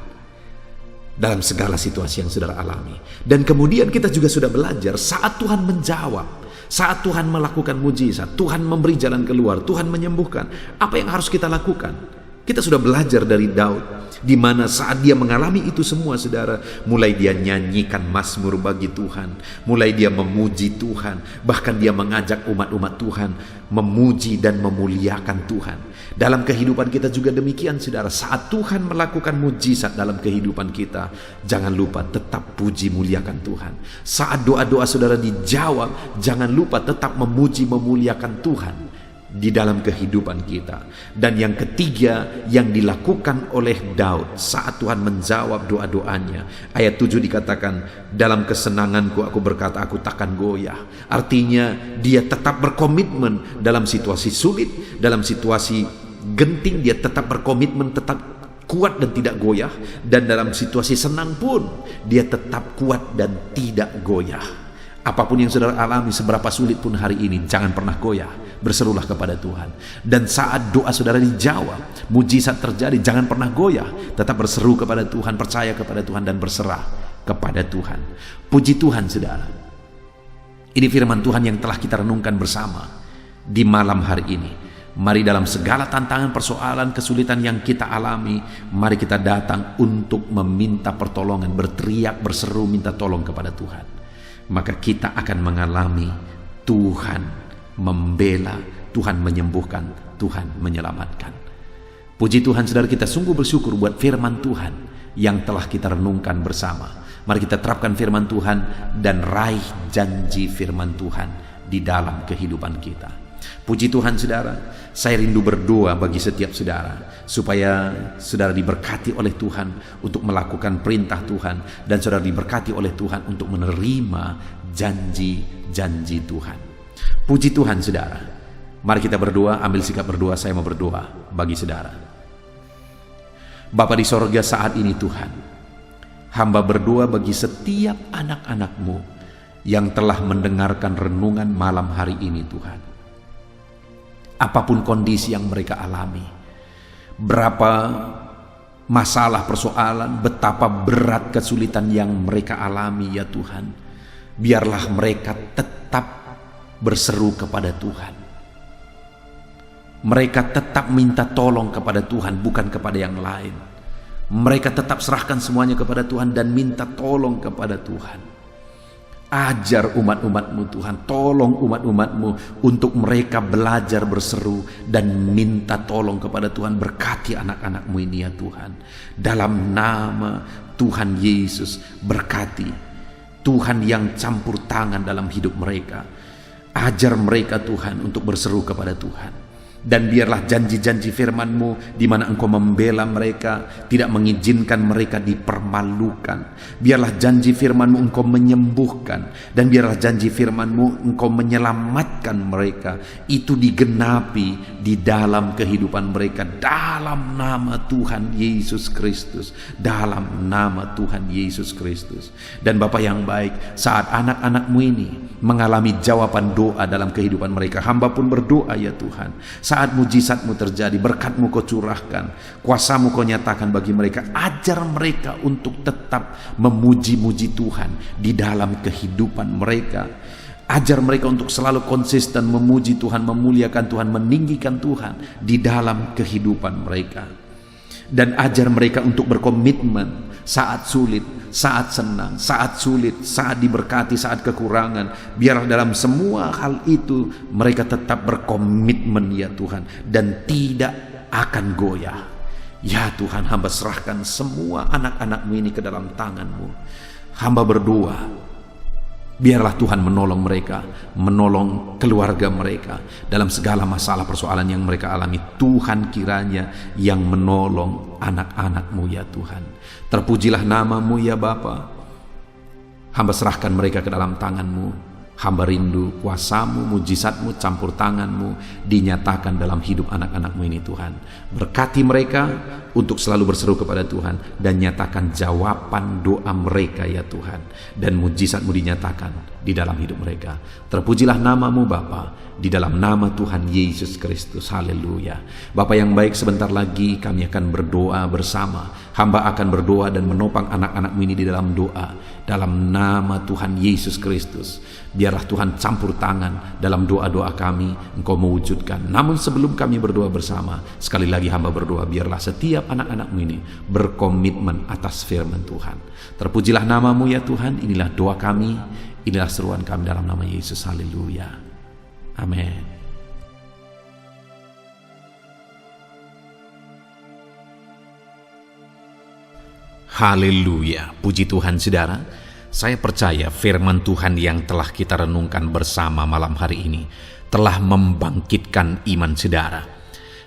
S1: dalam segala situasi yang saudara alami. Dan kemudian kita juga sudah belajar saat Tuhan menjawab, saat Tuhan melakukan mujizat, Tuhan memberi jalan keluar, Tuhan menyembuhkan, apa yang harus kita lakukan? Kita sudah belajar dari Daud, di mana saat dia mengalami itu semua, saudara, mulai dia nyanyikan mazmur bagi Tuhan, mulai dia memuji Tuhan, bahkan dia mengajak umat-umat Tuhan memuji dan memuliakan Tuhan. Dalam kehidupan kita juga demikian, saudara. Saat Tuhan melakukan mujizat dalam kehidupan kita, jangan lupa tetap puji muliakan Tuhan. Saat doa-doa saudara dijawab, jangan lupa tetap memuji memuliakan Tuhan di dalam kehidupan kita. Dan yang ketiga yang dilakukan oleh Daud saat Tuhan menjawab doa-doanya, ayat 7 dikatakan, dalam kesenanganku aku berkata aku takkan goyah. Artinya dia tetap berkomitmen dalam situasi sulit, dalam situasi genting, dia tetap berkomitmen, tetap kuat dan tidak goyah. Dan dalam situasi senang pun dia tetap kuat dan tidak goyah. Apapun yang saudara alami, seberapa sulit pun hari ini, jangan pernah goyah. Berserulah kepada Tuhan. Dan saat doa saudara dijawab, mujizat terjadi, jangan pernah goyah. Tetap berseru kepada Tuhan, percaya kepada Tuhan, dan berserah kepada Tuhan. Puji Tuhan, saudara. Ini firman Tuhan yang telah kita renungkan bersama di malam hari ini. Mari dalam segala tantangan, persoalan, kesulitan yang kita alami, mari kita datang untuk meminta pertolongan, berteriak, berseru, minta tolong kepada Tuhan. Maka kita akan mengalami Tuhan membela, Tuhan menyembuhkan, Tuhan menyelamatkan. Puji Tuhan, saudara, kita sungguh bersyukur buat firman Tuhan yang telah kita renungkan bersama. Mari kita terapkan firman Tuhan dan raih janji firman Tuhan di dalam kehidupan kita. Puji Tuhan, saudara. Saya rindu berdoa bagi setiap saudara, supaya saudara diberkati oleh Tuhan untuk melakukan perintah Tuhan, dan saudara diberkati oleh Tuhan untuk menerima janji-janji Tuhan. Puji Tuhan, saudara. Mari kita berdoa, ambil sikap berdoa. Saya mau berdoa bagi saudara. Bapa di sorga, saat ini Tuhan, hamba berdoa bagi setiap anak-anak-Mu yang telah mendengarkan renungan malam hari ini, Tuhan. Apapun kondisi yang mereka alami, berapa masalah, persoalan, betapa berat kesulitan yang mereka alami, ya Tuhan, biarlah mereka tetap berseru kepada Tuhan. Mereka tetap minta tolong kepada Tuhan, bukan kepada yang lain. Mereka tetap serahkan semuanya kepada Tuhan dan minta tolong kepada Tuhan. Ajar umat-umat-Mu, Tuhan. Tolong umat-umat-Mu untuk mereka belajar berseru dan minta tolong kepada Tuhan. Berkati anak-anak-Mu ini, ya Tuhan. Dalam nama Tuhan Yesus, berkati Tuhan yang campur tangan dalam hidup mereka. Ajar mereka, Tuhan, untuk berseru kepada Tuhan. Dan biarlah janji-janji firman-Mu, di mana Engkau membela mereka, tidak mengizinkan mereka dipermalukan. Biarlah janji firman-Mu Engkau menyembuhkan, dan biarlah janji firman-Mu Engkau menyelamatkan mereka. Itu digenapi di dalam kehidupan mereka, dalam nama Tuhan Yesus Kristus. Dalam nama Tuhan Yesus Kristus. Dan Bapa yang baik, saat anak-anak-Mu ini mengalami jawaban doa dalam kehidupan mereka, hamba pun berdoa, ya Tuhan. Saat mujizat-Mu terjadi, berkat-Mu Kau curahkan, kuasa-Mu Kau nyatakan bagi mereka. Ajar mereka untuk tetap memuji-muji Tuhan di dalam kehidupan mereka. Ajar mereka untuk selalu konsisten memuji Tuhan, memuliakan Tuhan, meninggikan Tuhan di dalam kehidupan mereka. Dan ajar mereka untuk berkomitmen saat sulit, saat senang, saat sulit, saat diberkati, saat kekurangan. Biarlah dalam semua hal itu mereka tetap berkomitmen, ya Tuhan, dan tidak akan goyah. Ya Tuhan, hamba serahkan semua anak-anak-Mu ini ke dalam tangan-Mu. Hamba berdoa, biarlah Tuhan menolong mereka, menolong keluarga mereka dalam segala masalah persoalan yang mereka alami. Tuhan kiranya yang menolong anak-anak-Mu, ya Tuhan. Terpujilah nama-Mu, ya Bapa. Hamba serahkan mereka ke dalam tangan-Mu. Hamba rindu kuasa-Mu, mujizat-Mu, campur tangan-Mu dinyatakan dalam hidup anak-anak-Mu ini, Tuhan. Berkati mereka untuk selalu berseru kepada Tuhan, dan nyatakan jawaban doa mereka, ya Tuhan. Dan mujizat-Mu dinyatakan di dalam hidup mereka. Terpujilah nama-Mu, Bapa, di dalam nama Tuhan Yesus Kristus. Haleluya. Bapa yang baik, sebentar lagi kami akan berdoa bersama. Hamba akan berdoa dan menopang anak-anakmu ini di dalam doa, dalam nama Tuhan Yesus Kristus. Biarlah Tuhan campur tangan dalam doa-doa kami, Engkau mewujudkan. Namun sebelum kami berdoa bersama, sekali lagi hamba berdoa, biarlah setiap anak-anakmu ini berkomitmen atas firman Tuhan. Terpujilah namamu ya Tuhan. Inilah doa kami, inilah seruan kami dalam nama Yesus. Haleluya. Amin. Haleluya, puji Tuhan saudara. Saya percaya firman Tuhan yang telah kita renungkan bersama malam hari ini telah membangkitkan iman saudara.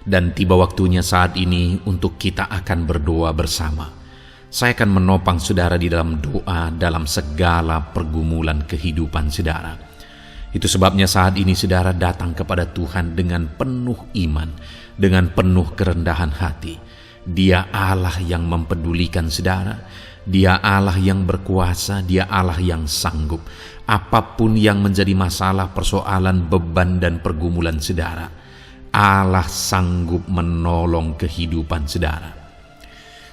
S1: Dan tiba waktunya saat ini untuk kita akan berdoa bersama. Saya akan menopang saudara di dalam doa dalam segala pergumulan kehidupan saudara. Itu sebabnya saat ini saudara datang kepada Tuhan dengan penuh iman, dengan penuh kerendahan hati. Dia Allah yang mempedulikan saudara. Dia Allah yang berkuasa. Dia Allah yang sanggup. Apapun yang menjadi masalah, persoalan, beban, dan pergumulan saudara, Allah sanggup menolong kehidupan saudara.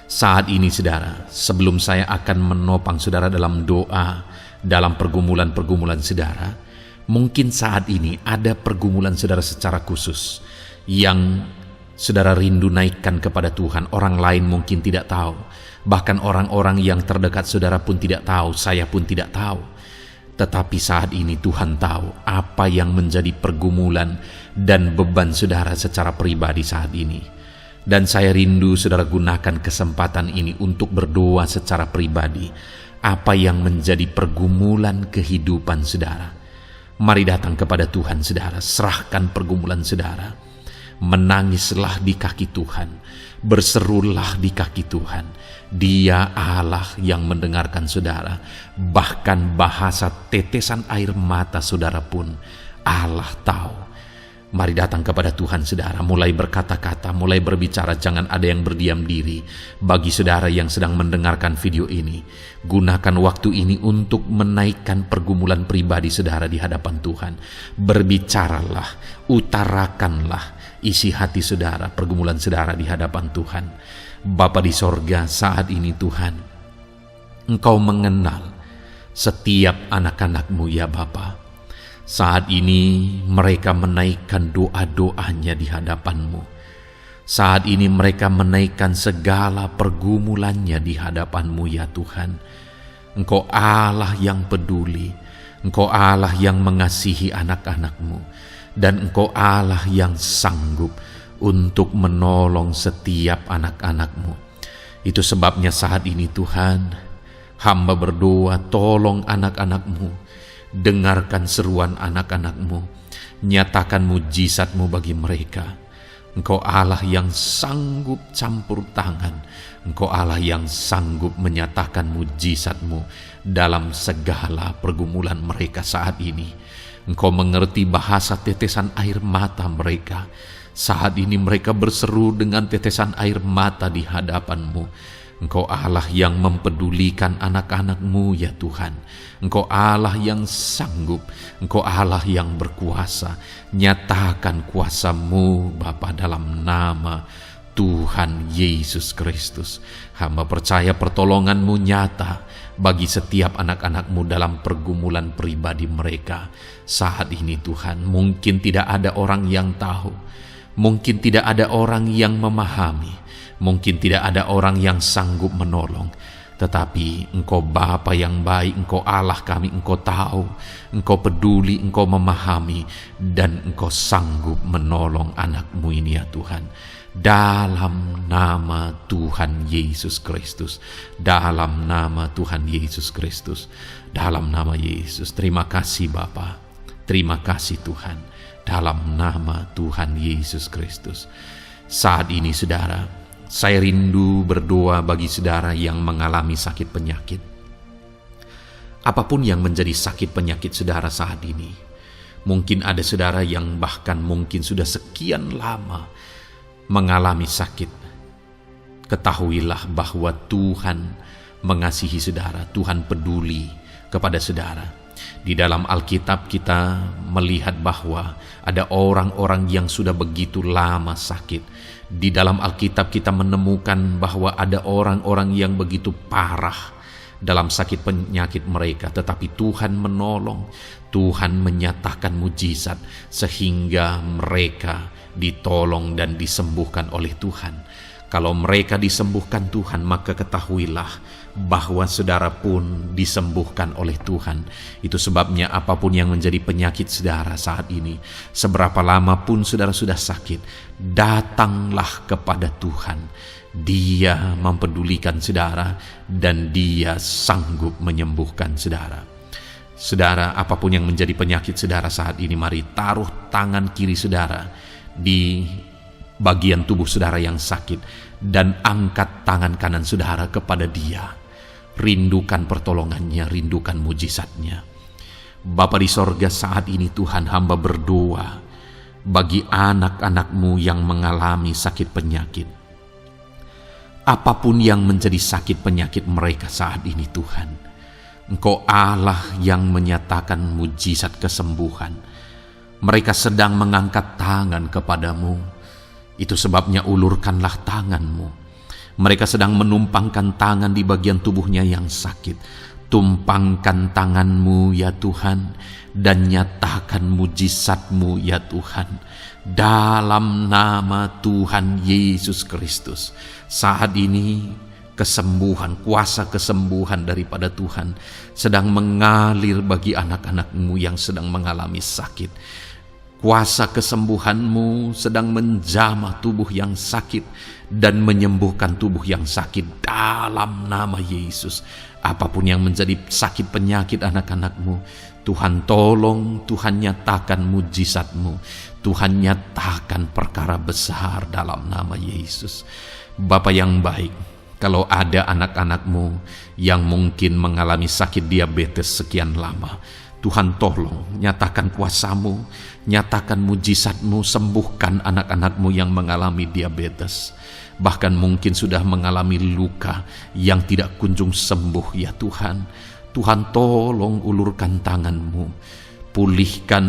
S1: Saat ini saudara, sebelum saya akan menopang saudara dalam doa, dalam pergumulan-pergumulan saudara, mungkin saat ini ada pergumulan saudara secara khusus yang saudara rindu naikkan kepada Tuhan. Orang lain mungkin tidak tahu. Bahkan orang-orang yang terdekat saudara pun tidak tahu. Saya pun tidak tahu. Tetapi saat ini Tuhan tahu apa yang menjadi pergumulan dan beban saudara secara pribadi saat ini. Dan saya rindu saudara gunakan kesempatan ini untuk berdoa secara pribadi. Apa yang menjadi pergumulan kehidupan saudara. Mari datang kepada Tuhan saudara. Serahkan pergumulan saudara. Menangislah di kaki Tuhan, berserulah di kaki Tuhan. Dia Allah yang mendengarkan saudara. Bahkan bahasa tetesan air mata saudara pun Allah tahu. Mari datang kepada Tuhan saudara, mulai berkata-kata, mulai berbicara, jangan ada yang berdiam diri. Bagi saudara yang sedang mendengarkan video ini, gunakan waktu ini untuk menaikkan pergumulan pribadi saudara di hadapan Tuhan. Berbicaralah, utarakanlah isi hati saudara, pergumulan saudara di hadapan Tuhan. Bapa di sorga, saat ini Tuhan, Engkau mengenal setiap anak-anak-Mu ya Bapa. Saat ini mereka menaikkan doa-doanya di hadapan-Mu. Saat ini mereka menaikkan segala pergumulannya di hadapan-Mu ya Tuhan. Engkau Allah yang peduli, Engkau Allah yang mengasihi anak-anak-Mu, dan Engkau Allah yang sanggup untuk menolong setiap anak-anak-Mu. Itu sebabnya saat ini Tuhan, hamba berdoa, tolong anak-anak-Mu. Dengarkan seruan anak-anak-Mu, nyatakan mujizat-Mu bagi mereka. Engkau Allah yang sanggup campur tangan, Engkau Allah yang sanggup menyatakan mujizat-Mu dalam segala pergumulan mereka saat ini. Engkau mengerti bahasa tetesan air mata mereka. Saat ini mereka berseru dengan tetesan air mata di hadapan-Mu. Engkau Allah yang mempedulikan anak-anak-Mu ya Tuhan. Engkau Allah yang sanggup, Engkau Allah yang berkuasa. Nyatakan kuasa-Mu Bapa dalam nama Tuhan Yesus Kristus. Hamba percaya pertolongan-Mu nyata bagi setiap anak-anak-Mu dalam pergumulan pribadi mereka. Saat ini Tuhan, mungkin tidak ada orang yang tahu, mungkin tidak ada orang yang memahami, mungkin tidak ada orang yang sanggup menolong, tetapi Engkau Bapa yang baik, Engkau Allah kami, Engkau tahu, Engkau peduli, Engkau memahami, dan Engkau sanggup menolong anak-Mu ini ya Tuhan. Dalam nama Tuhan Yesus Kristus, dalam nama Tuhan Yesus Kristus, dalam nama Yesus. Terima kasih Bapa, terima kasih Tuhan, dalam nama Tuhan Yesus Kristus. Saat ini saudara, saya rindu berdoa bagi saudara yang mengalami sakit penyakit. Apapun yang menjadi sakit penyakit saudara saat ini. Mungkin ada saudara yang bahkan mungkin sudah sekian lama mengalami sakit. Ketahuilah bahwa Tuhan mengasihi saudara, Tuhan peduli kepada saudara. Di dalam Alkitab kita melihat bahwa ada orang-orang yang sudah begitu lama sakit. Di dalam Alkitab kita menemukan bahwa ada orang-orang yang begitu parah dalam sakit penyakit mereka, tetapi Tuhan menolong, Tuhan menyatakan mujizat sehingga mereka ditolong dan disembuhkan oleh Tuhan. Kalau mereka disembuhkan Tuhan, maka ketahuilah bahwa saudara pun disembuhkan oleh Tuhan. Itu sebabnya apapun yang menjadi penyakit saudara saat ini, seberapa lama pun saudara sudah sakit, datanglah kepada Tuhan. Dia mempedulikan saudara dan Dia sanggup menyembuhkan saudara. Saudara, apapun yang menjadi penyakit saudara saat ini, mari taruh tangan kiri saudara di bagian tubuh saudara yang sakit dan angkat tangan kanan saudara kepada Dia. Rindukan pertolongannya, rindukan mujizatnya. Bapa di sorga, saat ini Tuhan, hamba berdoa bagi anak-anak-Mu yang mengalami sakit penyakit. Apapun yang menjadi sakit penyakit mereka saat ini Tuhan, Engkau Allah yang menyatakan mujizat kesembuhan. Mereka sedang mengangkat tangan kepadamu. Itu sebabnya ulurkanlah tangan-Mu. Mereka sedang menumpangkan tangan di bagian tubuhnya yang sakit. Tumpangkan tangan-Mu ya Tuhan, dan nyatakan mujizat-Mu ya Tuhan. Dalam nama Tuhan Yesus Kristus, saat ini kesembuhan, kuasa kesembuhan daripada Tuhan sedang mengalir bagi anak-anak-Mu yang sedang mengalami sakit. Kuasa kesembuhan-Mu sedang menjamah tubuh yang sakit dan menyembuhkan tubuh yang sakit dalam nama Yesus. Apapun yang menjadi sakit penyakit anak-anak-Mu, Tuhan tolong, Tuhan nyatakan mujizat-Mu, Tuhan nyatakan perkara besar dalam nama Yesus. Bapa yang baik, kalau ada anak-anak-Mu yang mungkin mengalami sakit diabetes sekian lama, Tuhan tolong, nyatakan kuasa-Mu, nyatakan mujizat-Mu, sembuhkan anak-anak-Mu yang mengalami diabetes. Bahkan mungkin sudah mengalami luka yang tidak kunjung sembuh ya Tuhan. Tuhan tolong ulurkan tangan-Mu, pulihkan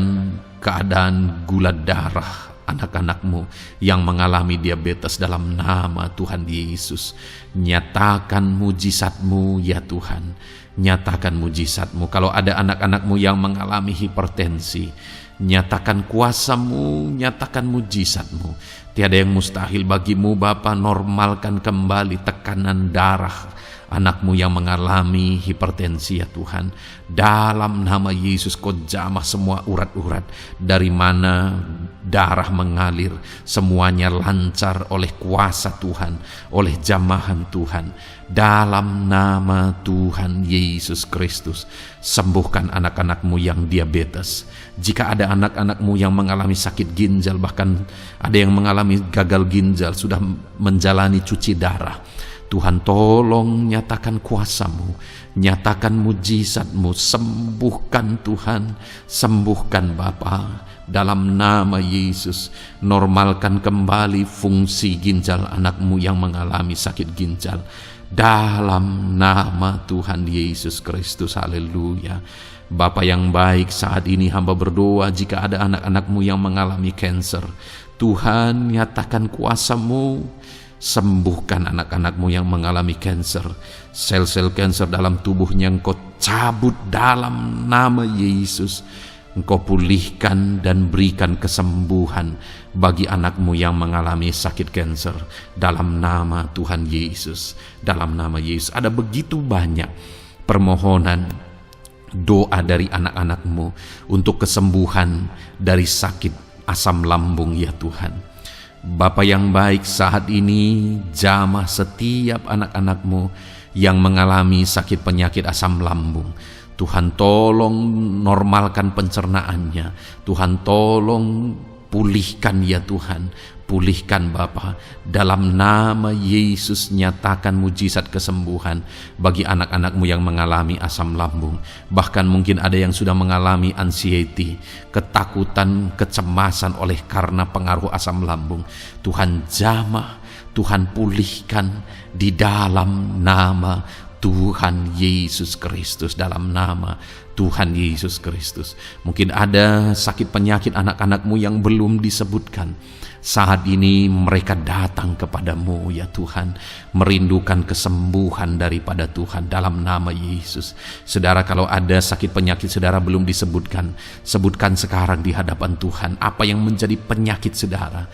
S1: keadaan gula darah anak-anak-Mu yang mengalami diabetes dalam nama Tuhan Yesus. Nyatakan mujizat-Mu ya Tuhan, nyatakan mujizat-Mu. Kalau ada anak-anak-Mu yang mengalami hipertensi, nyatakan kuasa-Mu, nyatakan mujizat-Mu. Tiada yang mustahil bagi-Mu Bapa. Normalkan kembali tekanan darah anak-Mu yang mengalami hipertensi ya Tuhan. Dalam nama Yesus, Kau jamah semua urat-urat dari mana darah mengalir, semuanya lancar oleh kuasa Tuhan, oleh jamahan Tuhan. Dalam nama Tuhan Yesus Kristus, sembuhkan anak-anak-Mu yang diabetes. Jika ada anak-anak-Mu yang mengalami sakit ginjal, bahkan ada yang mengalami gagal ginjal, sudah menjalani cuci darah, Tuhan tolong nyatakan kuasa-Mu, nyatakan mujizat-Mu, sembuhkan Tuhan, sembuhkan Bapa. Dalam nama Yesus, normalkan kembali fungsi ginjal anak-Mu yang mengalami sakit ginjal. Dalam nama Tuhan Yesus Kristus, haleluya. Bapa yang baik, saat ini hamba berdoa jika ada anak-anak-Mu yang mengalami kanker, Tuhan nyatakan kuasa-Mu, sembuhkan anak-anak-Mu yang mengalami kanker. Sel-sel kanker dalam tubuhnya Engkau cabut dalam nama Yesus. Engkau pulihkan dan berikan kesembuhan bagi anak-Mu yang mengalami sakit kanker dalam nama Tuhan Yesus. Dalam nama Yesus, ada begitu banyak permohonan doa dari anak-anak-Mu untuk kesembuhan dari sakit asam lambung ya Tuhan. Bapa yang baik, saat ini jamah setiap anak-anak-Mu yang mengalami sakit penyakit asam lambung. Tuhan tolong normalkan pencernaannya. Tuhan tolong pulihkan ya Tuhan. Pulihkan Bapa. Dalam nama Yesus, nyatakan mujizat kesembuhan bagi anak-anak-Mu yang mengalami asam lambung. Bahkan mungkin ada yang sudah mengalami anxiety, ketakutan, kecemasan oleh karena pengaruh asam lambung. Tuhan jamah, Tuhan pulihkan di dalam nama Tuhan Yesus Kristus. Dalam nama Tuhan Yesus Kristus. Mungkin ada sakit penyakit anak-anakmu yang belum disebutkan. Saat ini mereka datang kepadamu ya Tuhan, merindukan kesembuhan daripada Tuhan dalam nama Yesus. Saudara, kalau ada sakit penyakit saudara belum disebutkan, sebutkan sekarang di hadapan Tuhan apa yang menjadi penyakit saudara.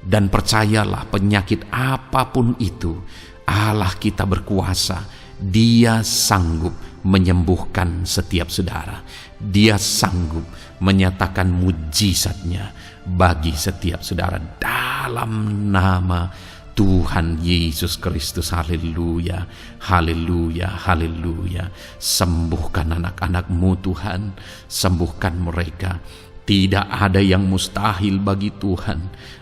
S1: Dan percayalah, penyakit apapun itu, Allah kita berkuasa. Dia sanggup menyembuhkan setiap saudara. Dia sanggup menyatakan mujizatnya bagi setiap saudara dalam nama Tuhan Yesus Kristus. Haleluya, haleluya, haleluya. Sembuhkan anak-anakmu Tuhan, sembuhkan mereka. Tidak ada yang mustahil bagi Tuhan.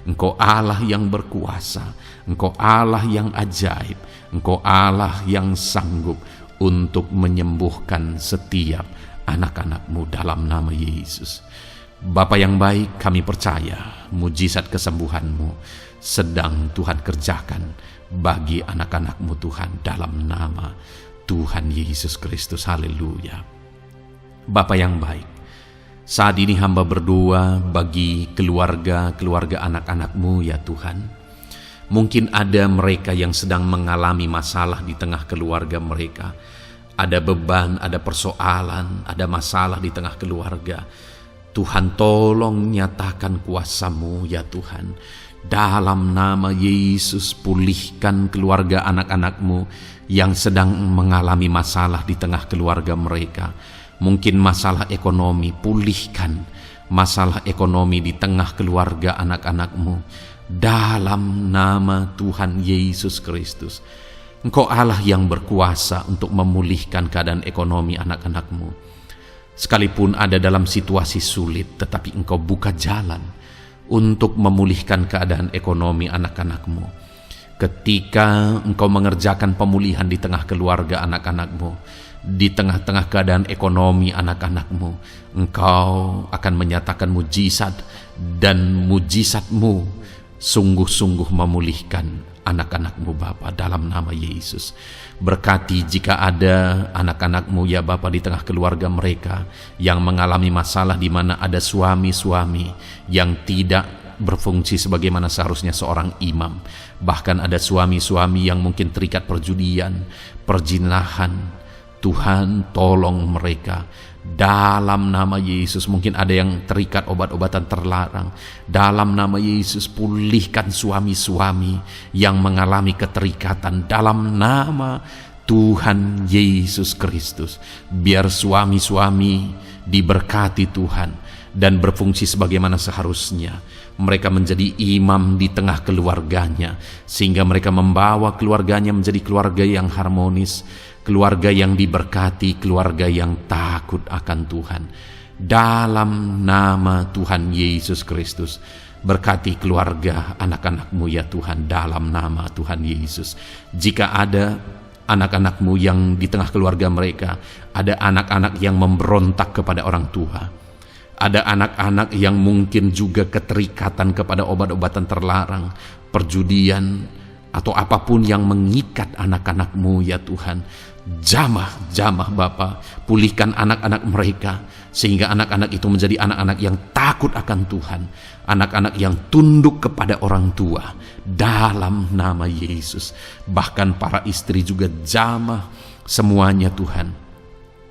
S1: Engkau Allah yang berkuasa, Engkau Allah yang ajaib, Engkau Allah yang sanggup untuk menyembuhkan setiap anak-anakmu dalam nama Yesus. Bapa yang baik, kami percaya mujizat kesembuhan-Mu sedang Tuhan kerjakan bagi anak-anak-Mu Tuhan dalam nama Tuhan Yesus Kristus. Haleluya. Bapa yang baik, saat ini hamba berdoa bagi keluarga anak-anak-Mu ya Tuhan. Mungkin ada mereka yang sedang mengalami masalah di tengah keluarga mereka. Ada beban, ada persoalan, ada masalah di tengah keluarga. Tuhan, tolong nyatakan kuasa-Mu ya Tuhan. Dalam nama Yesus, pulihkan keluarga anak-anak-Mu yang sedang mengalami masalah di tengah keluarga mereka. Mungkin masalah ekonomi, pulihkan masalah ekonomi di tengah keluarga anak-anak-Mu. Dalam nama Tuhan Yesus Kristus. Engkau Allah yang berkuasa untuk memulihkan keadaan ekonomi anak-anak-Mu. Sekalipun ada dalam situasi sulit, tetapi Engkau buka jalan untuk memulihkan keadaan ekonomi anak-anak-Mu. Ketika Engkau mengerjakan pemulihan di tengah keluarga anak-anak-Mu, di tengah-tengah keadaan ekonomi anak-anak-Mu, Engkau akan menyatakan mujizat, dan mujizat-Mu sungguh-sungguh memulihkan anak-anak-Mu Bapa dalam nama Yesus. Berkati jika ada anak-anak-Mu ya Bapa di tengah keluarga mereka yang mengalami masalah di mana ada suami-suami yang tidak berfungsi sebagaimana seharusnya seorang imam. Bahkan ada suami-suami yang mungkin terikat perjudian, perjinahan. Tuhan, tolong mereka dalam nama Yesus. Mungkin ada yang terikat obat-obatan terlarang. Dalam nama Yesus, pulihkan suami-suami yang mengalami keterikatan dalam nama Tuhan Yesus Kristus. Biar suami-suami diberkati Tuhan dan berfungsi sebagaimana seharusnya. Mereka menjadi imam di tengah keluarganya, sehingga mereka membawa keluarganya menjadi keluarga yang harmonis, keluarga yang diberkati, keluarga yang takut akan Tuhan. Dalam nama Tuhan Yesus Kristus, berkati keluarga anak-anak-Mu ya Tuhan, dalam nama Tuhan Yesus. Jika ada anak-anak-Mu yang di tengah keluarga mereka, ada anak-anak yang memberontak kepada orang tua, ada anak-anak yang mungkin juga keterikatan kepada obat-obatan terlarang, perjudian, atau apapun yang mengikat anak-anak-Mu ya Tuhan. Jamah Bapa, pulihkan anak-anak mereka, sehingga anak-anak itu menjadi anak-anak yang takut akan Tuhan, anak-anak yang tunduk kepada orang tua dalam nama Yesus. Bahkan para istri juga jamah semuanya Tuhan,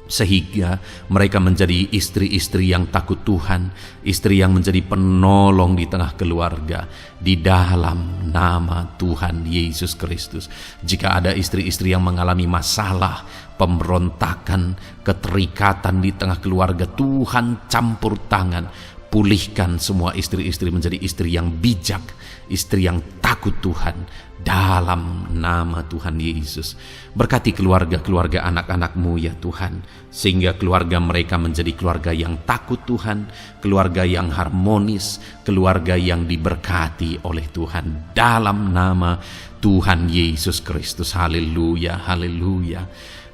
S1: sehingga mereka menjadi istri-istri yang takut Tuhan, istri yang menjadi penolong di tengah keluarga, di dalam nama Tuhan Yesus Kristus. Jika ada istri-istri yang mengalami masalah, pemberontakan, keterikatan di tengah keluarga, Tuhan campur tangan, pulihkan semua istri-istri menjadi istri yang bijak, istri yang takut Tuhan, dalam nama Tuhan Yesus. Berkati keluarga-keluarga anak-anak-Mu ya Tuhan, sehingga keluarga mereka menjadi keluarga yang takut Tuhan, keluarga yang harmonis, keluarga yang diberkati oleh Tuhan, dalam nama Tuhan Yesus Kristus. Haleluya, haleluya.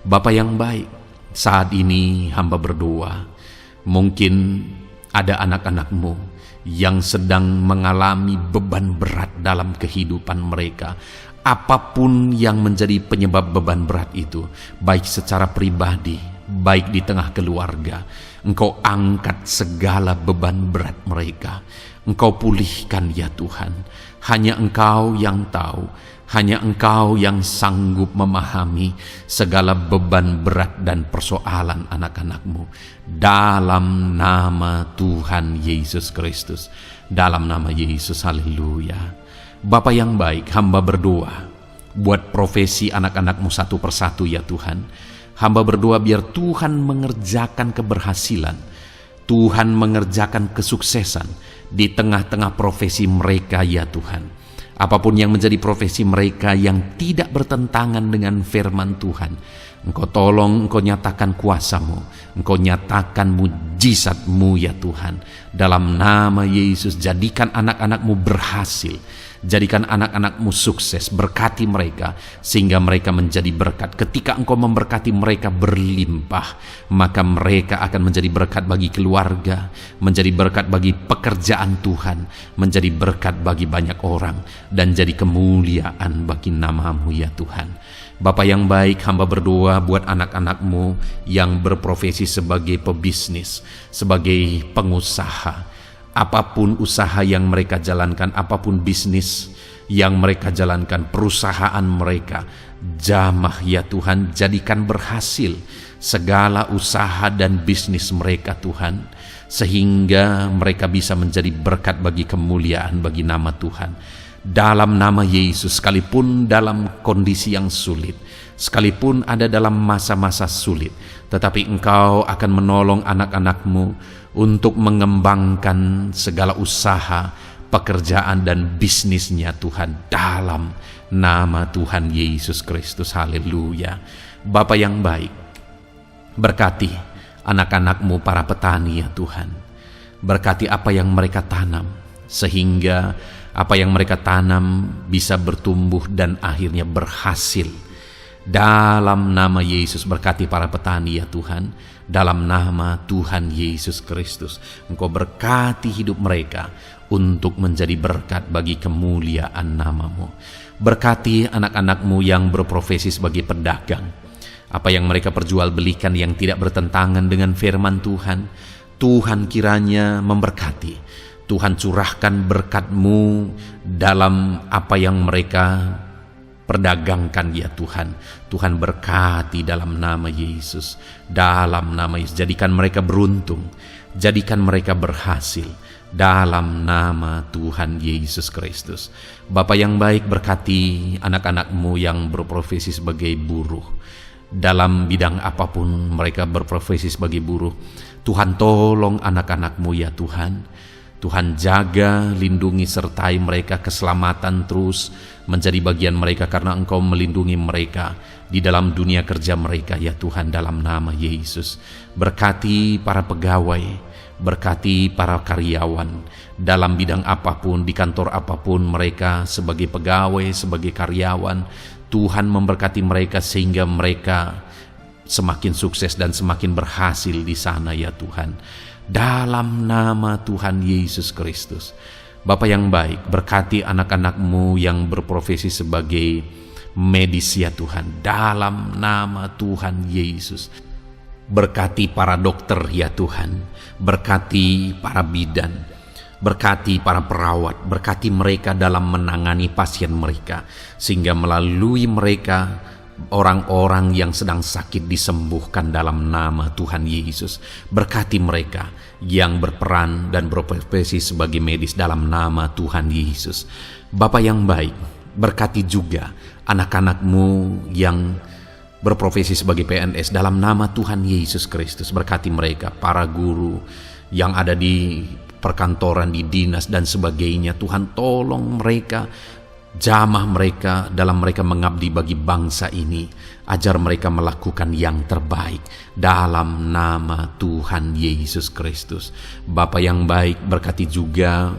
S1: Bapa yang baik, saat ini hamba berdoa, mungkin ada anak-anak-Mu yang sedang mengalami beban berat dalam kehidupan mereka. Apapun yang menjadi penyebab beban berat itu, baik secara pribadi baik di tengah keluarga. Engkau angkat segala beban berat mereka. Engkau pulihkan ya Tuhan. Hanya Engkau yang tahu, hanya Engkau yang sanggup memahami segala beban berat dan persoalan anak-anak-Mu. Dalam nama Tuhan Yesus Kristus, dalam nama Yesus, haleluya. Bapa yang baik, hamba berdoa buat profesi anak-anak-Mu satu persatu ya Tuhan. Hamba berdoa biar Tuhan mengerjakan keberhasilan, Tuhan mengerjakan kesuksesan di tengah-tengah profesi mereka ya Tuhan. Apapun yang menjadi profesi mereka yang tidak bertentangan dengan firman Tuhan, Engkau tolong, Engkau nyatakan kuasa-Mu, Engkau nyatakan mujizat-Mu ya Tuhan. Dalam nama Yesus, jadikan anak-anak-Mu berhasil, jadikan anak-anak-Mu sukses, berkati mereka sehingga mereka menjadi berkat. Ketika Engkau memberkati mereka berlimpah, maka mereka akan menjadi berkat bagi keluarga, menjadi berkat bagi pekerjaan Tuhan, menjadi berkat bagi banyak orang, dan jadi kemuliaan bagi nama-Mu ya Tuhan. Bapa yang baik, hamba berdoa buat anak-anak-Mu yang berprofesi sebagai pebisnis, sebagai pengusaha. Apapun usaha yang mereka jalankan, apapun bisnis yang mereka jalankan, perusahaan mereka, jamah ya Tuhan, jadikan berhasil segala usaha dan bisnis mereka Tuhan, sehingga mereka bisa menjadi berkat bagi kemuliaan bagi nama Tuhan. Dalam nama Yesus, sekalipun dalam kondisi yang sulit, sekalipun ada dalam masa-masa sulit, tetapi Engkau akan menolong anak-anak-Mu untuk mengembangkan segala usaha, pekerjaan dan bisnisnya Tuhan, dalam nama Tuhan Yesus Kristus, haleluya. Bapa yang baik, berkati anak-anak-Mu para petani ya Tuhan. Berkati apa yang mereka tanam, sehingga apa yang mereka tanam bisa bertumbuh dan akhirnya berhasil. Dalam nama Yesus, berkati para petani ya Tuhan. Dalam nama Tuhan Yesus Kristus, Engkau berkati hidup mereka untuk menjadi berkat bagi kemuliaan nama-Mu. Berkati anak-anak-Mu yang berprofesi sebagai pedagang. Apa yang mereka perjualbelikan yang tidak bertentangan dengan firman Tuhan, Tuhan kiranya memberkati. Tuhan curahkan berkat-Mu dalam apa yang mereka perdagangkan ya Tuhan. Tuhan berkati dalam nama Yesus. Dalam nama Yesus, jadikan mereka beruntung, jadikan mereka berhasil dalam nama Tuhan Yesus Kristus. Bapa yang baik, berkati anak-anak-Mu yang berprofesi sebagai buruh. Dalam bidang apapun mereka berprofesi sebagai buruh, Tuhan tolong anak-anak-Mu ya Tuhan. Tuhan jaga, lindungi, sertai mereka, keselamatan terus menjadi bagian mereka karena Engkau melindungi mereka di dalam dunia kerja mereka ya Tuhan, dalam nama Yesus. Berkati para pegawai, berkati para karyawan dalam bidang apapun, di kantor apapun mereka sebagai pegawai, sebagai karyawan. Tuhan memberkati mereka sehingga mereka semakin sukses dan semakin berhasil di sana ya Tuhan. Dalam nama Tuhan Yesus Kristus. Bapa yang baik, berkati anak-anak-Mu yang berprofesi sebagai medis ya Tuhan. Dalam nama Tuhan Yesus. Berkati para dokter ya Tuhan. Berkati para bidan. Berkati para perawat. Berkati mereka dalam menangani pasien mereka, sehingga melalui mereka orang-orang yang sedang sakit disembuhkan dalam nama Tuhan Yesus. Berkati mereka yang berperan dan berprofesi sebagai medis dalam nama Tuhan Yesus. Bapa yang baik, berkati juga anak-anak-Mu yang berprofesi sebagai PNS dalam nama Tuhan Yesus Kristus. Berkati mereka, para guru yang ada di perkantoran, di dinas dan sebagainya. Tuhan tolong mereka, jamah mereka dalam mereka mengabdi bagi bangsa ini. Ajar mereka melakukan yang terbaik dalam nama Tuhan Yesus Kristus. Bapa yang baik, berkati juga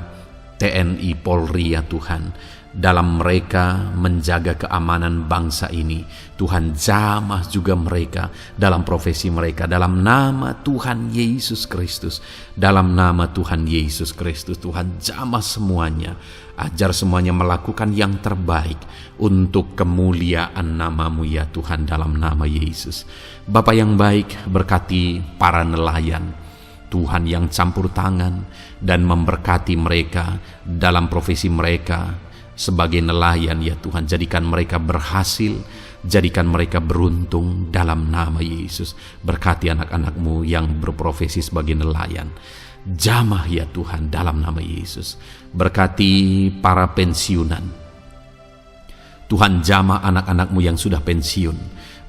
S1: TNI, Polri ya Tuhan, dalam mereka menjaga keamanan bangsa ini. Tuhan, jamah juga mereka dalam profesi mereka, dalam nama Tuhan Yesus Kristus. Dalam nama Tuhan Yesus Kristus, Tuhan, jamah semuanya. Ajar semuanya melakukan yang terbaik untuk kemuliaan nama-Mu ya Tuhan, dalam nama Yesus. Bapa yang baik, berkati para nelayan Tuhan yang campur tangan dan memberkati mereka dalam profesi mereka sebagai nelayan ya Tuhan. Jadikan mereka berhasil, jadikan mereka beruntung dalam nama Yesus. Berkati anak-anak-Mu yang berprofesi sebagai nelayan. Jamah ya Tuhan dalam nama Yesus. Berkati para pensiunan. Tuhan, jamah anak-anak-Mu yang sudah pensiun.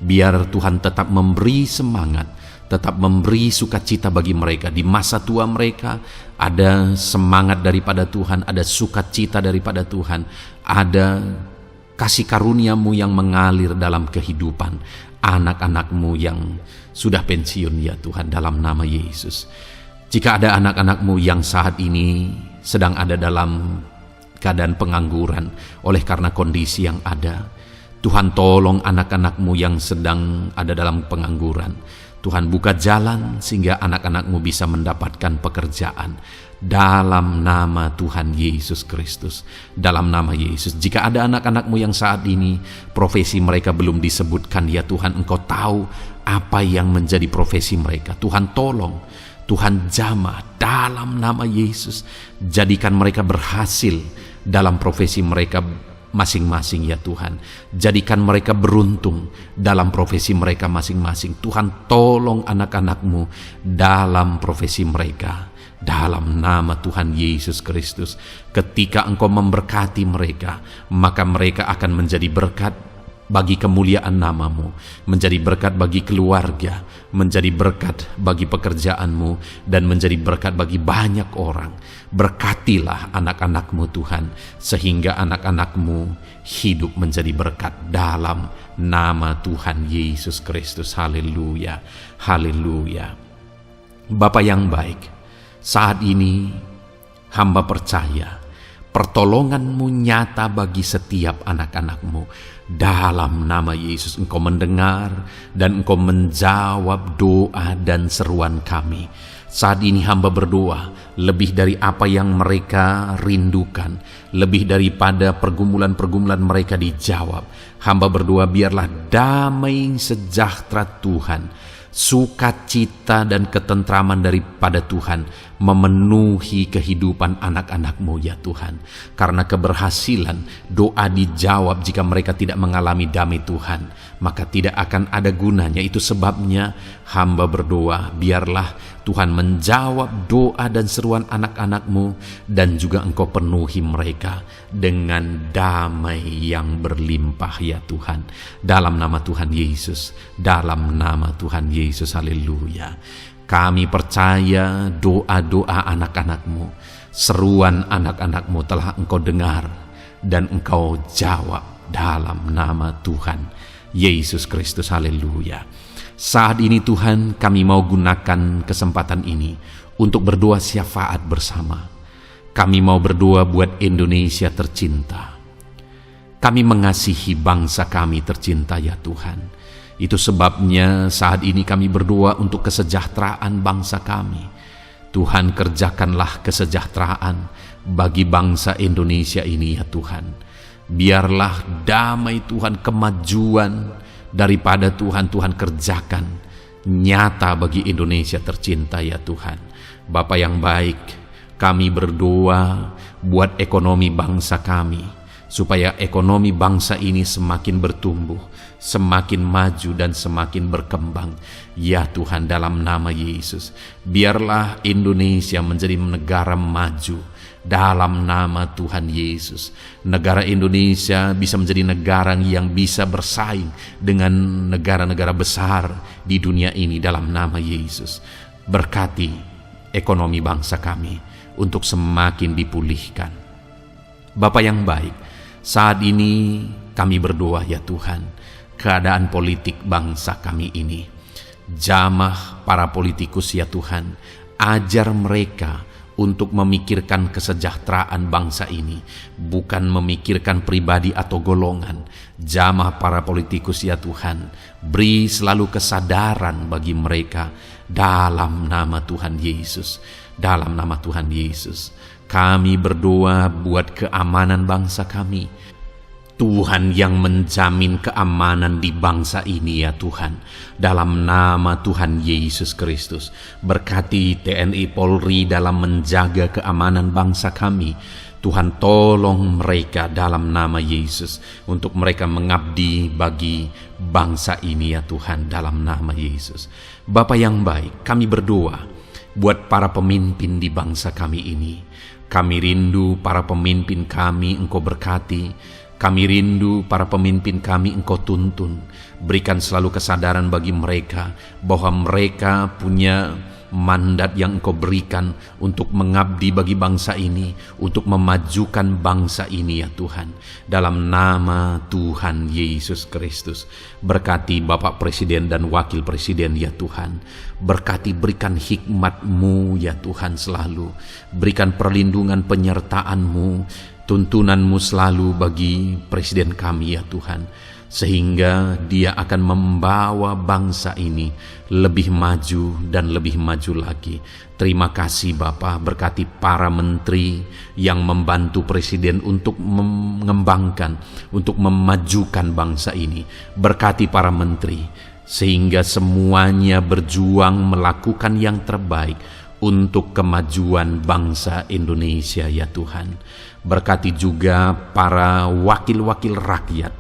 S1: Biar Tuhan tetap memberi semangat, tetap memberi sukacita bagi mereka. Di masa tua mereka ada semangat daripada Tuhan, ada sukacita daripada Tuhan, ada kasih karunia-Mu yang mengalir dalam kehidupan anak-anak-Mu yang sudah pensiun ya Tuhan, dalam nama Yesus. Jika ada anak-anak-Mu yang saat ini sedang ada dalam keadaan pengangguran oleh karena kondisi yang ada, Tuhan, tolong anak-anak-Mu yang sedang ada dalam pengangguran. Tuhan, buka jalan sehingga anak-anak-Mu bisa mendapatkan pekerjaan dalam nama Tuhan Yesus Kristus. Dalam nama Yesus. Jika ada anak-anak-Mu yang saat ini profesi mereka belum disebutkan, ya Tuhan, Engkau tahu apa yang menjadi profesi mereka. Tuhan, tolong, Tuhan, jamah dalam nama Yesus. Jadikan mereka berhasil dalam profesi mereka masing-masing ya Tuhan. Jadikan mereka beruntung dalam profesi mereka masing-masing. Tuhan, tolong anak-anak-Mu dalam profesi mereka. Dalam nama Tuhan Yesus Kristus. Ketika Engkau memberkati mereka, maka mereka akan menjadi berkat bagi kemuliaan nama-Mu, menjadi berkat bagi keluarga, menjadi berkat bagi pekerjaan-Mu, dan menjadi berkat bagi banyak orang. Berkatilah anak-anak-Mu Tuhan, sehingga anak-anak-Mu hidup menjadi berkat dalam nama Tuhan Yesus Kristus. Haleluya, haleluya. Bapa yang baik, saat ini hamba percaya pertolongan-Mu nyata bagi setiap anak-anak-Mu. Dalam nama Yesus, Engkau mendengar dan Engkau menjawab doa dan seruan kami. Saat ini hamba berdoa lebih dari apa yang mereka rindukan, lebih daripada pergumulan-pergumulan mereka dijawab. Hamba berdoa biarlah damai sejahtera Tuhan, sukacita dan ketentraman daripada Tuhan memenuhi kehidupan anak-anak-Mu ya Tuhan. Karena keberhasilan doa dijawab jika mereka tidak mengalami damai Tuhan, maka tidak akan ada gunanya. Itu sebabnya hamba berdoa biarlah Tuhan menjawab doa dan seruan anak-anak-Mu, dan juga Engkau penuhi mereka dengan damai yang berlimpah ya Tuhan. Dalam nama Tuhan Yesus, dalam nama Tuhan Yesus, haleluya. Kami percaya doa-doa anak-anak-Mu, seruan anak-anak-Mu telah Engkau dengar dan Engkau jawab dalam nama Tuhan Yesus Kristus, haleluya. Saat ini Tuhan, kami mau gunakan kesempatan ini untuk berdoa syafaat bersama. Kami mau berdoa buat Indonesia tercinta. Kami mengasihi bangsa kami tercinta ya Tuhan. Itu sebabnya saat ini kami berdoa untuk kesejahteraan bangsa kami. Tuhan, kerjakanlah kesejahteraan bagi bangsa Indonesia ini ya Tuhan. Biarlah damai Tuhan, kemajuan daripada Tuhan kerjakan nyata bagi Indonesia tercinta ya Tuhan. Bapa yang baik, kami berdoa buat ekonomi bangsa kami, supaya ekonomi bangsa ini semakin bertumbuh, semakin maju dan semakin berkembang ya Tuhan. Dalam nama Yesus, biarlah Indonesia menjadi negara maju dalam nama Tuhan Yesus. Negara Indonesia bisa menjadi negara yang bisa bersaing dengan negara-negara besar di dunia ini dalam nama Yesus. Berkati ekonomi bangsa kami untuk semakin dipulihkan. Bapa yang baik, saat ini kami berdoa ya Tuhan, keadaan politik bangsa kami ini. Jamah para politikus ya Tuhan, ajar mereka untuk memikirkan kesejahteraan bangsa ini, bukan memikirkan pribadi atau golongan. Jamah para politikus ya Tuhan, beri selalu kesadaran bagi mereka dalam nama Tuhan Yesus. Dalam nama Tuhan Yesus, kami berdoa buat keamanan bangsa kami. Tuhan yang menjamin keamanan di bangsa ini ya Tuhan. Dalam nama Tuhan Yesus Kristus, berkati TNI Polri dalam menjaga keamanan bangsa kami. Tuhan tolong mereka dalam nama Yesus, untuk mereka mengabdi bagi bangsa ini ya Tuhan, dalam nama Yesus. Bapa yang baik, kami berdoa buat para pemimpin di bangsa kami ini. Kami rindu para pemimpin kami Engkau berkati. Kami rindu para pemimpin kami Engkau tuntun. Berikan selalu kesadaran bagi mereka bahwa mereka punya mandat yang Engkau berikan untuk mengabdi bagi bangsa ini, untuk memajukan bangsa ini ya Tuhan. Dalam nama Tuhan Yesus Kristus, berkati Bapak Presiden dan Wakil Presiden ya Tuhan. Berkati, berikan hikmat-Mu ya Tuhan selalu. Berikan perlindungan penyertaan-Mu, tuntunan-Mu selalu bagi Presiden kami ya Tuhan, sehingga dia akan membawa bangsa ini lebih maju dan lebih maju lagi. Terima kasih Bapa, berkati para menteri yang membantu Presiden untuk mengembangkan, untuk memajukan bangsa ini. Berkati para menteri, sehingga semuanya berjuang melakukan yang terbaik untuk kemajuan bangsa Indonesia ya Tuhan. Berkati juga para wakil-wakil rakyat,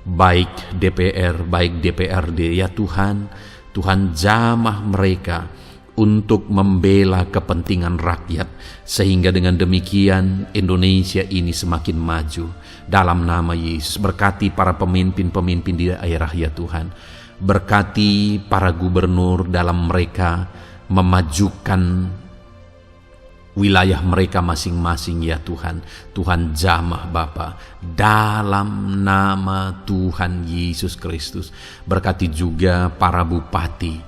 S1: baik DPR, baik DPRD ya Tuhan. Tuhan jamah mereka untuk membela kepentingan rakyat, sehingga dengan demikian Indonesia ini semakin maju. Dalam nama Yesus, berkati para pemimpin-pemimpin di daerah ya Tuhan. Berkati para gubernur dalam mereka memajukan wilayah mereka masing-masing ya Tuhan. Tuhan jamah Bapa, dalam nama Tuhan Yesus Kristus. Berkati juga para bupati,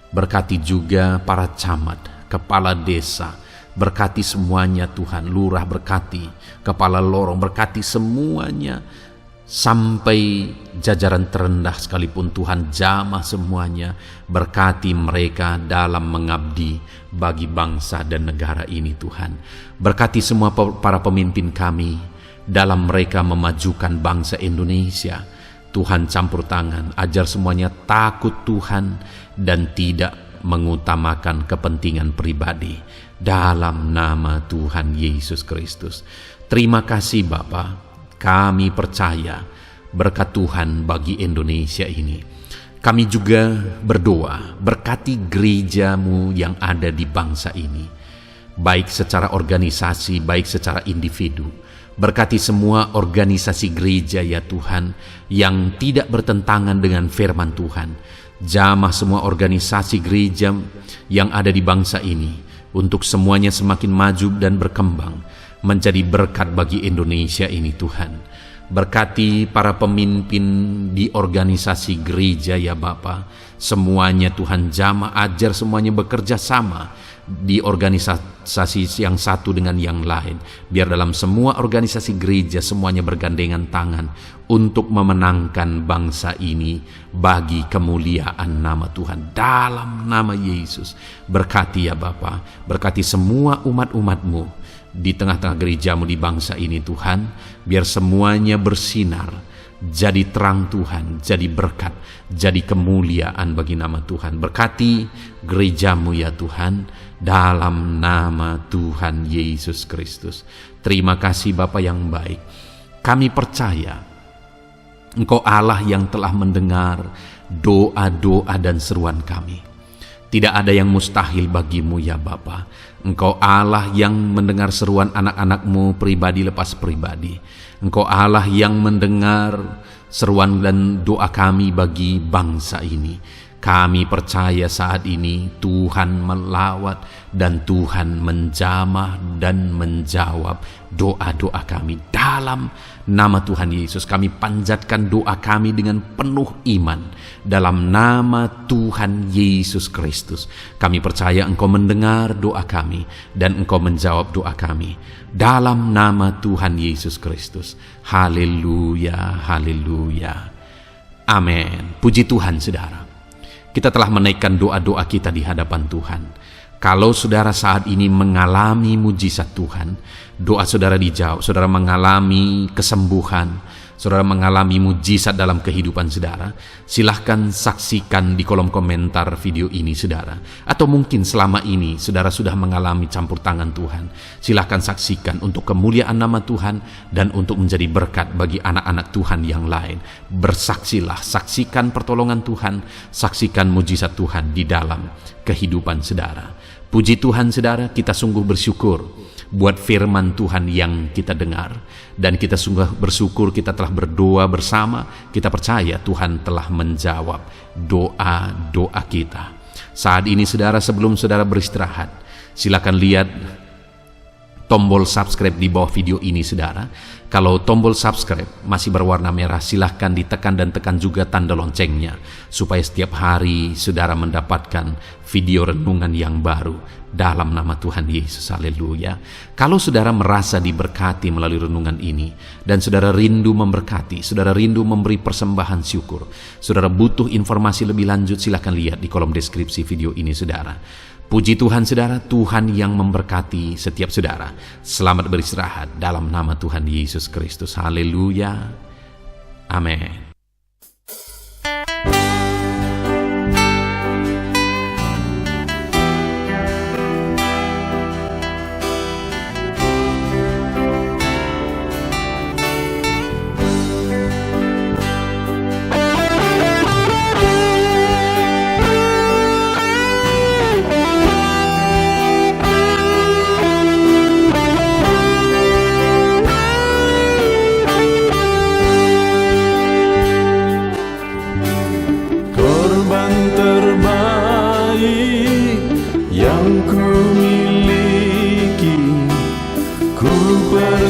S1: berkati juga para camat, kepala desa, berkati semuanya Tuhan. Lurah berkati, kepala lorong berkati semuanya, sampai jajaran terendah sekalipun Tuhan jamah semuanya. Berkati mereka dalam mengabdi bagi bangsa dan negara ini Tuhan. Berkati semua para pemimpin kami dalam mereka memajukan bangsa Indonesia. Tuhan campur tangan, ajar semuanya takut Tuhan dan tidak mengutamakan kepentingan pribadi. Dalam nama Tuhan Yesus Kristus. Terima kasih Bapa. Kami percaya berkat Tuhan bagi Indonesia ini. Kami juga berdoa, berkati gereja-Mu yang ada di bangsa ini, baik secara organisasi, baik secara individu. Berkati semua organisasi gereja ya Tuhan, yang tidak bertentangan dengan firman Tuhan. Jamah semua organisasi gereja yang ada di bangsa ini, untuk semuanya semakin maju dan berkembang, menjadi berkat bagi Indonesia ini Tuhan. Berkati para pemimpin di organisasi gereja ya Bapa. Semuanya Tuhan jamah, ajar semuanya bekerja sama di organisasi yang satu dengan yang lain. Biar dalam semua organisasi gereja semuanya bergandengan tangan untuk memenangkan bangsa ini bagi kemuliaan nama Tuhan. Dalam nama Yesus, berkati ya Bapa. Berkati semua umat-umat-Mu di tengah-tengah gereja-Mu di bangsa ini Tuhan. Biar semuanya bersinar, jadi terang Tuhan, jadi berkat, jadi kemuliaan bagi nama Tuhan. Berkati gereja-Mu ya Tuhan, dalam nama Tuhan Yesus Kristus. Terima kasih Bapa yang baik. Kami percaya Engkau Allah yang telah mendengar doa-doa dan seruan kami. Tidak ada yang mustahil bagi-Mu ya Bapa. Engkau Allah yang mendengar seruan anak-anak-Mu pribadi lepas pribadi. Engkau Allah yang mendengar seruan dan doa kami bagi bangsa ini. Kami percaya saat ini Tuhan melawat dan Tuhan menjamah dan menjawab doa-doa kami. Dalam nama Tuhan Yesus kami panjatkan doa kami dengan penuh iman. Dalam nama Tuhan Yesus Kristus kami percaya Engkau mendengar doa kami dan Engkau menjawab doa kami. Dalam nama Tuhan Yesus Kristus. Haleluya, haleluya. Amin. Puji Tuhan saudara. Kita telah menaikkan doa-doa kita di hadapan Tuhan. Kalau saudara saat ini mengalami mujizat Tuhan, doa saudara dijawab, saudara mengalami kesembuhan, saudara mengalami mujizat dalam kehidupan saudara, silahkan saksikan di kolom komentar video ini saudara. Atau mungkin selama ini saudara sudah mengalami campur tangan Tuhan, silahkan saksikan untuk kemuliaan nama Tuhan dan untuk menjadi berkat bagi anak-anak Tuhan yang lain. Bersaksilah, saksikan pertolongan Tuhan, saksikan mujizat Tuhan di dalam kehidupan saudara. Puji Tuhan saudara, kita sungguh bersyukur buat firman Tuhan yang kita dengar. Dan kita sungguh bersyukur kita telah berdoa bersama. Kita percaya Tuhan telah menjawab doa-doa kita. Saat ini saudara, sebelum saudara beristirahat, silakan lihat tombol subscribe di bawah video ini saudara. Kalau tombol subscribe masih berwarna merah, silahkan ditekan dan tekan juga tanda loncengnya, supaya setiap hari saudara mendapatkan video renungan yang baru dalam nama Tuhan Yesus. Haleluya. Kalau saudara merasa diberkati melalui renungan ini, dan saudara rindu memberkati, saudara rindu memberi persembahan syukur, saudara butuh informasi lebih lanjut, silahkan lihat di kolom deskripsi video ini saudara. Puji Tuhan saudara, Tuhan yang memberkati setiap saudara. Selamat beristirahat dalam nama Tuhan Yesus Kristus. Haleluya. Amin.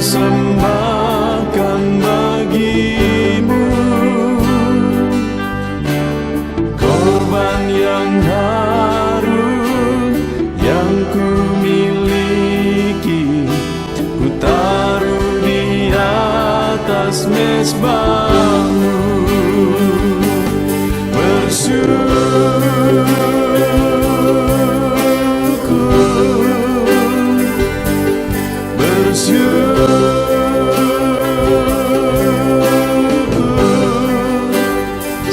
S2: Persembahkan bagimu korban yang harum yang ku miliki, ku taruh di atas mezbahmu.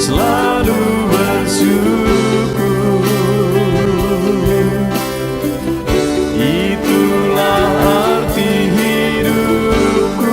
S2: Selalu bersyukur, itulah arti hidupku.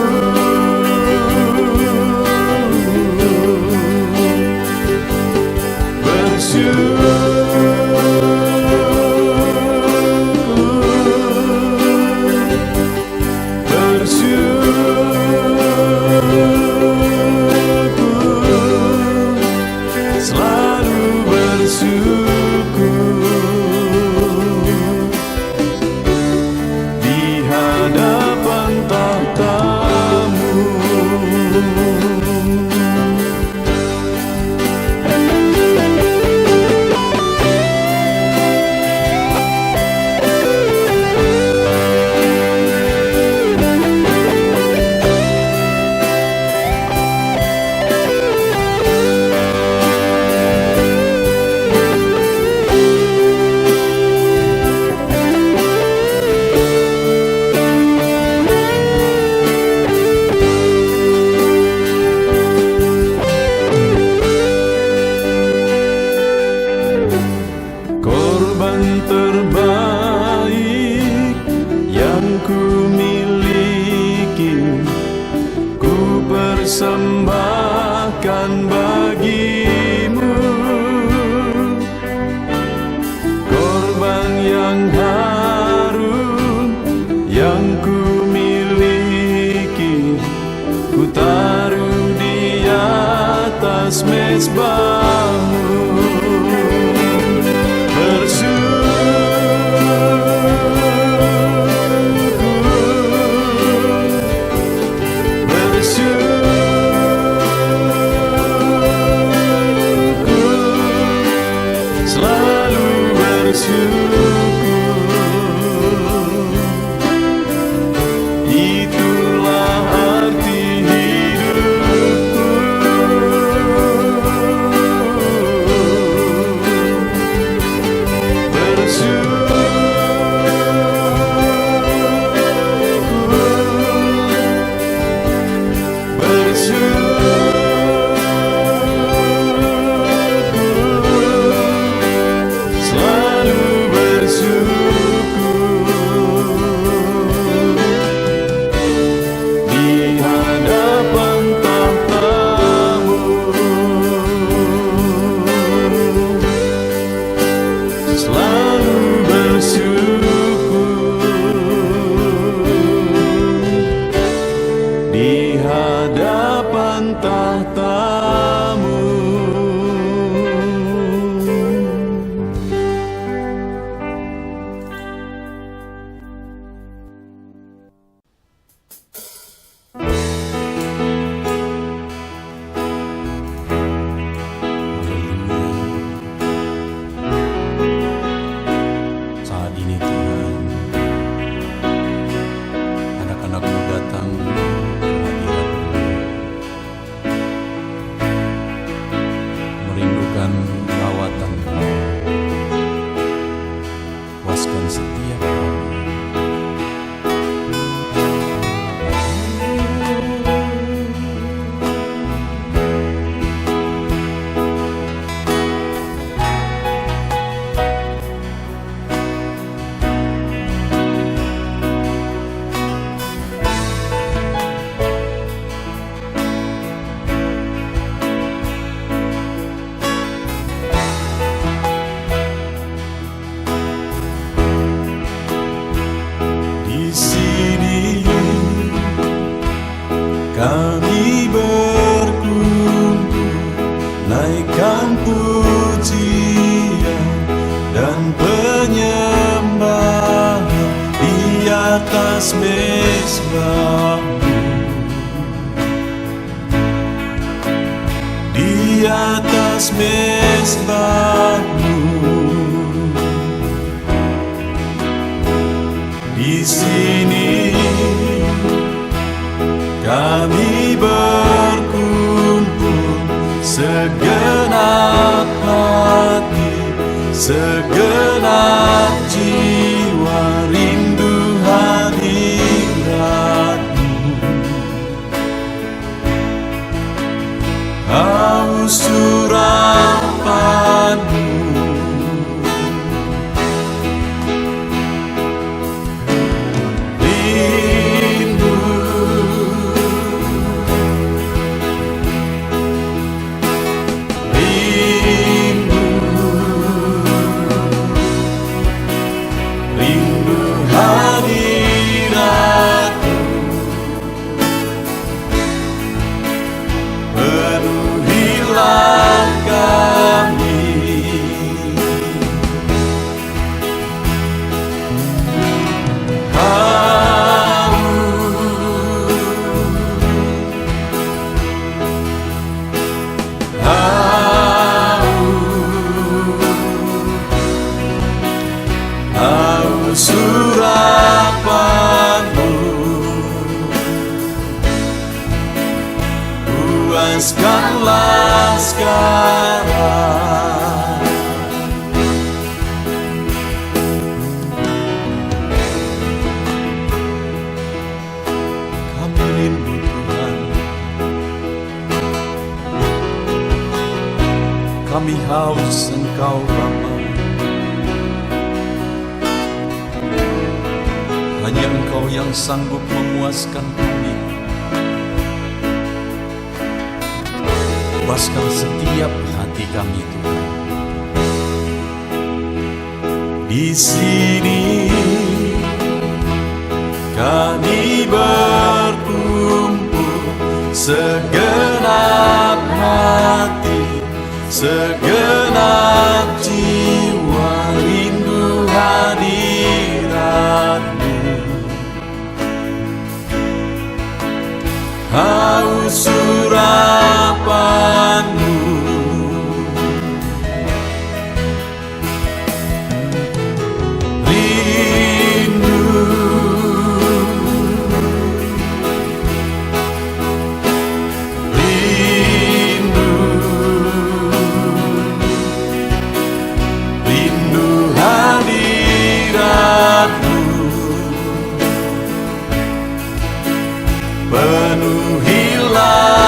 S2: persembahkan bagimu korban yang harum yang ku miliki, ku taruh di atas mezbahmu. atas mezbahmu, di atas mezbahmu. Di sini kami berkumpul, segenap hati, segenap jiwa, rindu hadiratmu. Haus surapanmu, surapanmu, puaskanlah sekarang. Kami rindu Tuhan, kami haus Engkau Bapa. Hanya Engkau yang sanggup memuaskan kami. Puaskan setiap hati kami Tuhan. Di sini kami berkumpul, segenap hati, segenap jiwa, rindu hadiratmu. Haus surapanmu, rindu, rindu, rindu hadiratmu. Penuhilah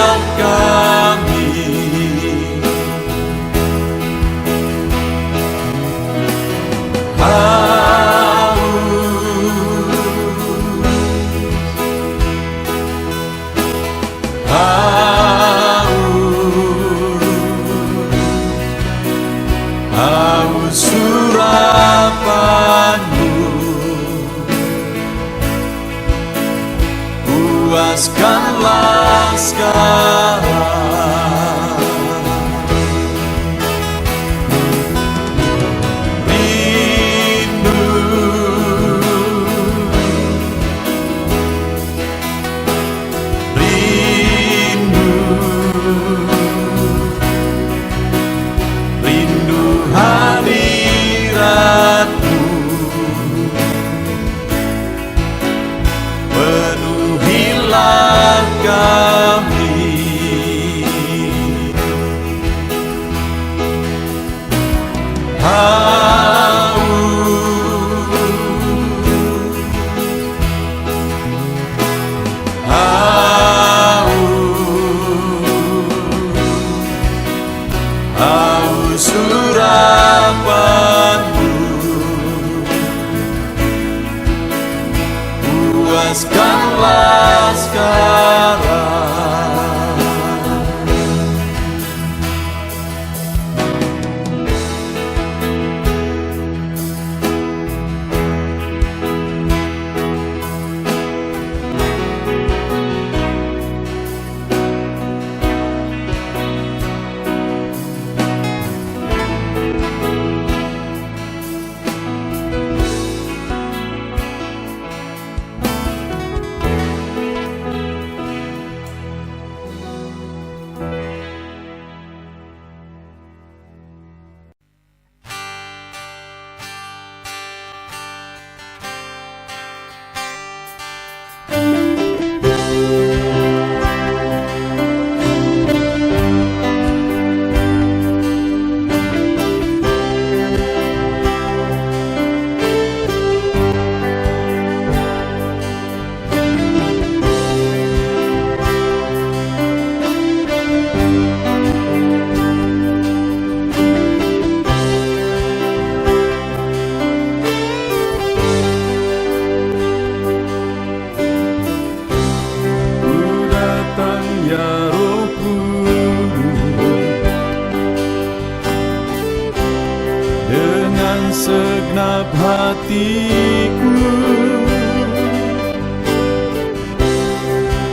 S2: hatiku.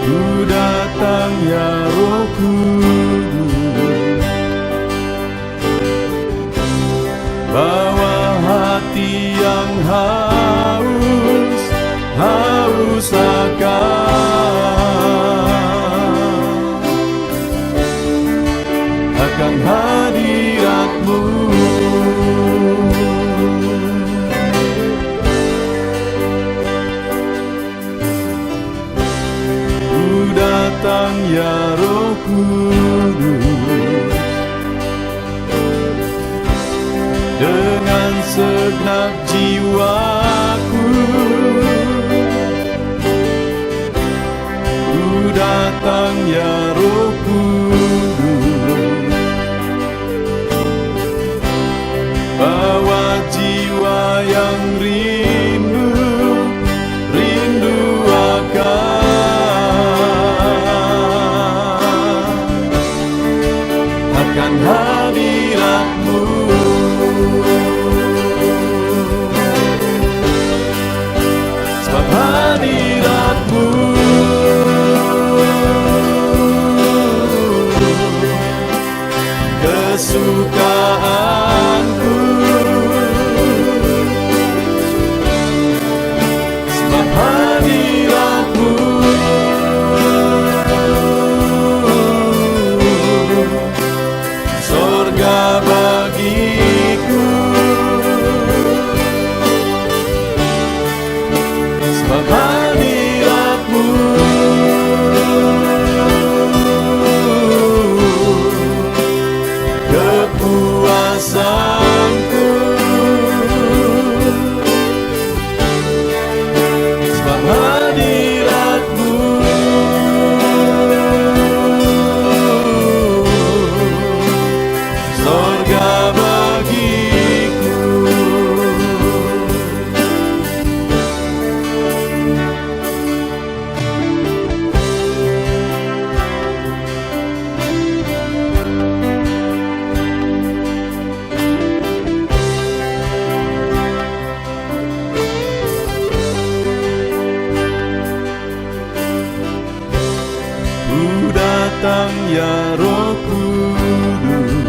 S2: Ku datang ya Roh Kudus, bawa hati yang haus akan hadirat-Mu. Ku datang ya Roh Kudus, dengan segenap jiwaku. Ku datang ya Roh Kudus, bawa jiwa yang rindu akan hadirat-Mu. Sebab hadirat-Mu kesukaanku. Sebab hadirat-Mu sorga bagiku. Sebab hadirat-Mu kepuasanku. Sebab hadirat-Mu sorga bagiku. Ku datang ya Roh Kudus,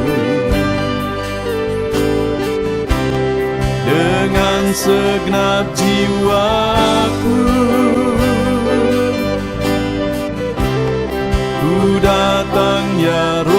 S2: dengan segenap jiwaku. Ku datang ya Roh